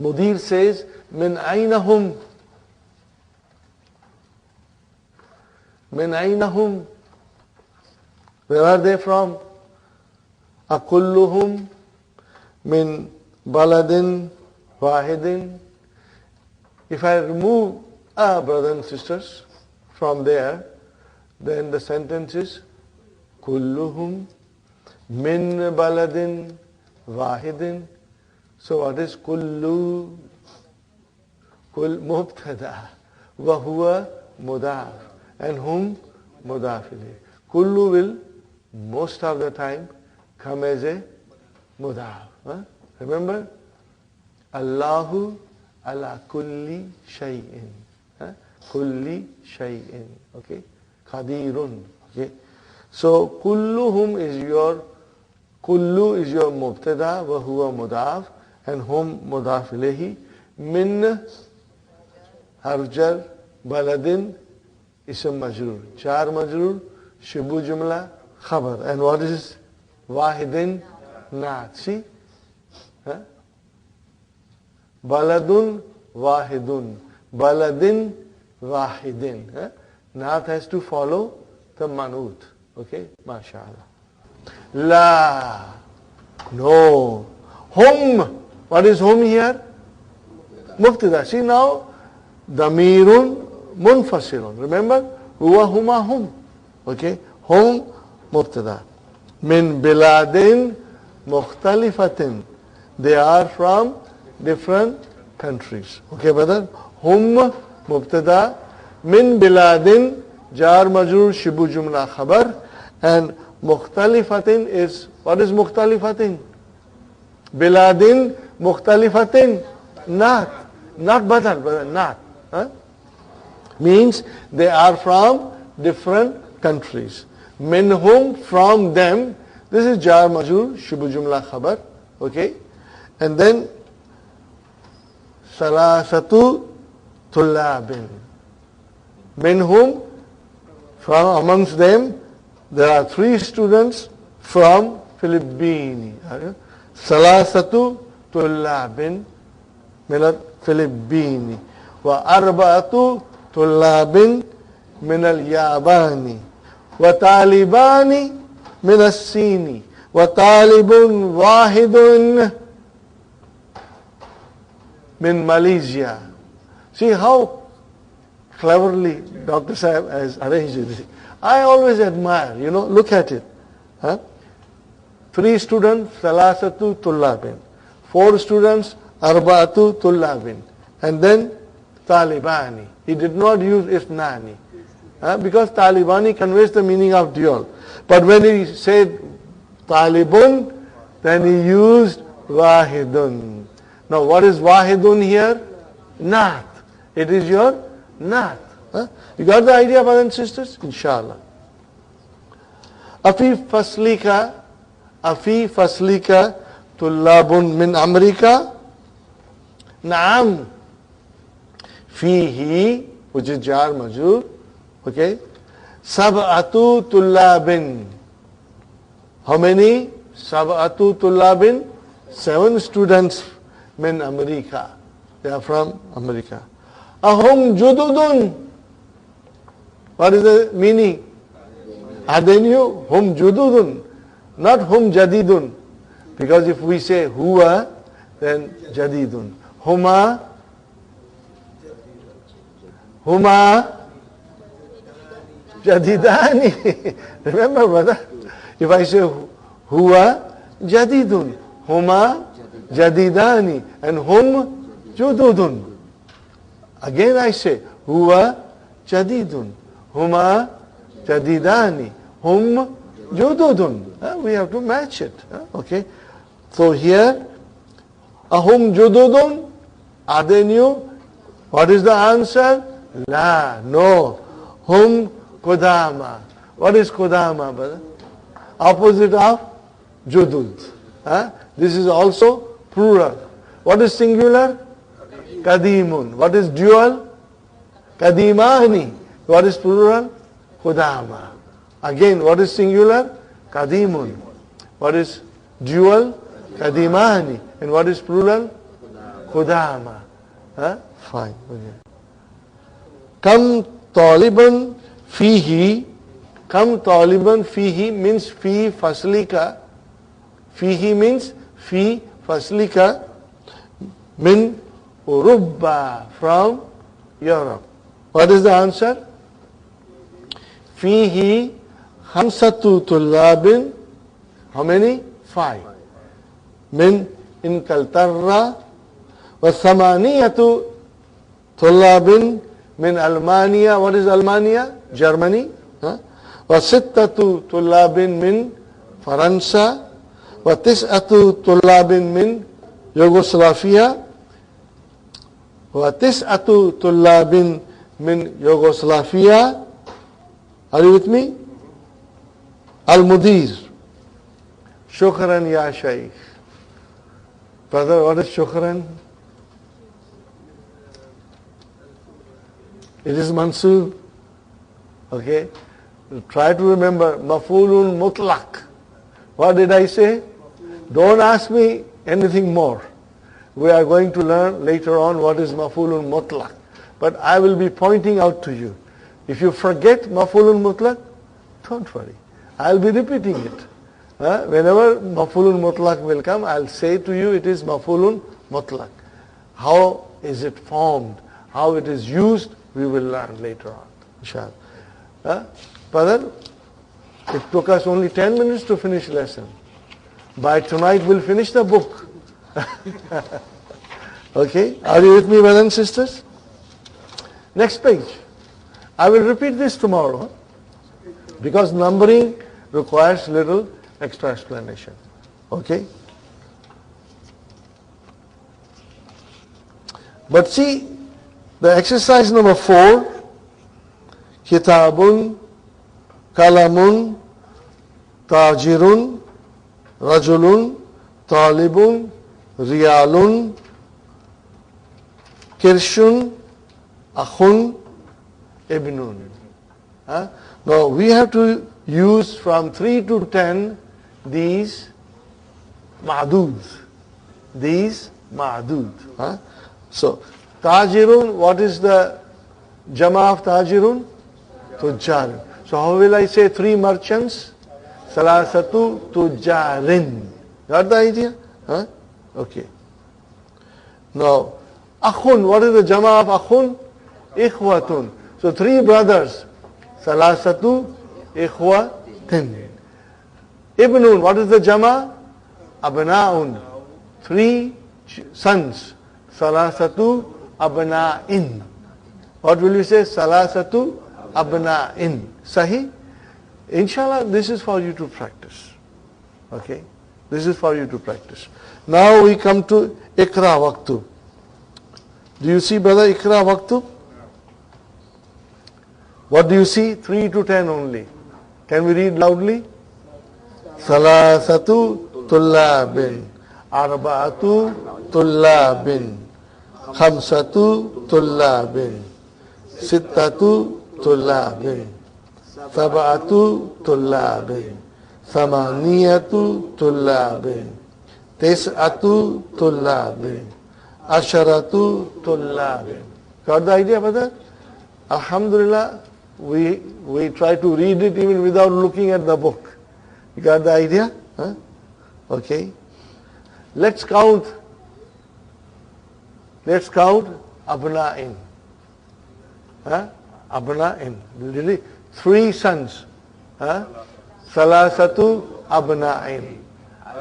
Mudir says, min aynahum. Min aynahum. Where are they from? Akulluhum min baladin wahidin. If I remove brothers and sisters from there, then the sentence is kulluhum min baladin wahidin. So what is kullu? Kul mubtada wa huwa mudaf and hum mudaf ilayh. Kullu will most of the time come as a mudaf. Remember? Allahu ala kulli shay'in. Kulli shay'in. Okay? Qadirun. Okay? So kulluhum is your kullu is your mubtada wa huwa mudaf and hum mudaf ilayhi. Min harjar baladin ism majrur. Char majrur shibu jumla khabar. And what is wahidin naat? See? Baladun wahidun. Baladin wahidin. Naat has to follow the manut. Okay? MashaAllah. La. No. Hum. What is hum here? Mubtada. See now, damirun munfasilun. Remember? Huwa huma hum. Okay? Hum mubtada. Min biladin mukhtalifatin. They are from different countries. Okay, brother? Hum mubtada. Min biladin jar majrur shibu jumla khabar. And mukhtalifatin is, what is mukhtalifatin? Biladin mukhtalifatin. Not badal, brother, not. Means they are from different countries. Minhum, from them. This is jar majrur shibu jumla khabar. Okay? And then salasatu tullabin. Minhum, from amongst them, there are 3 students from Philippines. Salasatu tullabin min al-Philippines. Wa arba'atu tullabin min al-Yabani. Wa talibani min al-Sini. Wa talibun wahidun min Malaysia. See how cleverly Dr. Sahib has arranged it. I always admire, look at it. 3 students, salasatu tullabin. 4 students, arba'atu tullabin. And then talibani. He did not use isnani. Because talibani conveys the meaning of dual. But when he said talibun, then he used wahidun. Now what is wahidun here? Naat. It is your naat. You got the idea, brothers and sisters? Inshallah. Afi faslika tullabun min America. Naam. Fihi, which is jar majrur. Okay. Sab'atu tullabin. How many? Sab'atu tullabin. 7 students min America. They are from America. Ahum jududun. What is the meaning? Are they new? Hum jududun. Not hum jadidun. Because if we say huwa, then jadidun. Huma jadidani. Remember, brother? If I say huwa jadidun, huma jadidani, and hum jududun. Again I say huwa jadidun, huma jadidani, hum jududun. We have to match it. Okay. So here, ahum jududun, are they new? What is the answer? La, no. Hum kodama. What is kodama, brother? Opposite of judud. This is also plural. What is singular? Kadimun. What is dual? Kadimani. What is plural? Kodama. Again, what is singular? Kadimun. What is dual? Kadimani. And what is plural? Kodama. Fine. Okay. Kam taliban fihi. Kam taliban fihi means fi faslika. Fihi means fi faslika. Min Urubba, from Europe. What is the answer? Fihi hamsatu tullabin. How many? 5. Min Inkaltarra. Wa thamaniyatu tullabin min Almania. What is Almania? Germany. Wa sittatu tullabin min Faransa. Wa tis'atu tullabin min Yugoslavia. Wa tis'atu tullabin min Yugoslavia. Are you with me? Al-Mudir. Shukran ya Shaykh. Brother, what is shukran? It is mansub. Okay? Try to remember. Mafulun mutlaq. What did I say? Don't ask me anything more. We are going to learn later on what is mafulun mutlaq. But I will be pointing out to you. If you forget mafulun mutlaq, don't worry. I'll be repeating it. Whenever mafulun mutlaq will come, I'll say to you it is mafulun mutlaq. How is it formed? How it is used? We will learn later on. Inshallah. Brother, it took us only 10 minutes to finish lesson. By tonight we'll finish the book. Okay, are you with me, brothers and sisters? Next page. I will repeat this tomorrow because numbering requires little extra explanation. Okay? But see, the exercise number 4, Kitabun, Kalamun, Tajirun, Rajulun, Talibun, Riyalun, Kirshun, Akhun, Ibnun. Now we have to use from 3 to 10 these ma'duds. These ma'dud. So, Tajirun, what is the Jama of Tajirun? Tujjar. So how will I say 3 merchants? Salasatu Tujjarin. Got the idea? Okay. Now, Akhun, what is the Jama of Akhun? Ikhwatun. So 3 brothers. Salasatu Ikhwatin. Ibnun, what is the Jama? Abna'un. 3 sons. Salasatu Abna'in. What will you say? Salasatu Abna'in. Sahih? Inshallah, this is for you to practice. Okay? This is for you to practice. Now we come to Ikra Waqtu. Do you see, brother, Ikra Waqtu? What do you see? 3 to 10 only. Can we read loudly? Salasatu tullabin. Arba'atu tullabin. Khamsatu tullabin. Sittatu tullabin. Sab'atu tullabin. Thamaniyatu tullabin. Tis'atu tullabin. Asharatu tullabin. Got the idea, brother? Alhamdulillah, we try to read it even without looking at the book. You got the idea? Okay. Let's count Let's count abna'in. Abna'in. Really? 3 sons. Salasatu abna'in.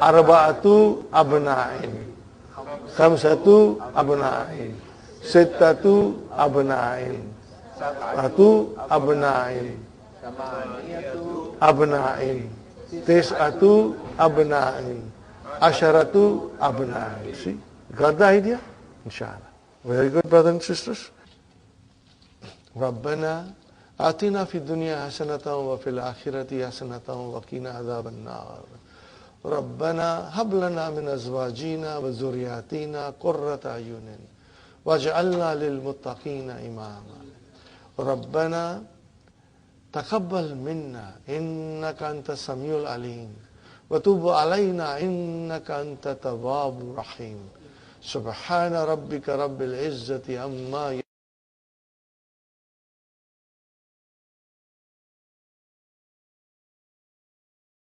Arba'atu abna'in. Khamsatu abna'in. Sittatu abna'in. Satu abna'in. Abna'in. Tis'atu abna'in. Asharatu abna'in. See? Got the idea? Inshallah. Very good, brothers and sisters. ربنا آتنا في الدنيا حسنة وفي الآخرة حسنة وقنا عذاب النار ربنا هب لنا من أزواجنا وذرياتنا قرة أعين واجعلنا للمتقين إماما ربنا تقبل منا إنك أنت السميع العليم وتب علينا إنك أنت التواب الرحيم سبحان ربك رب العزة عما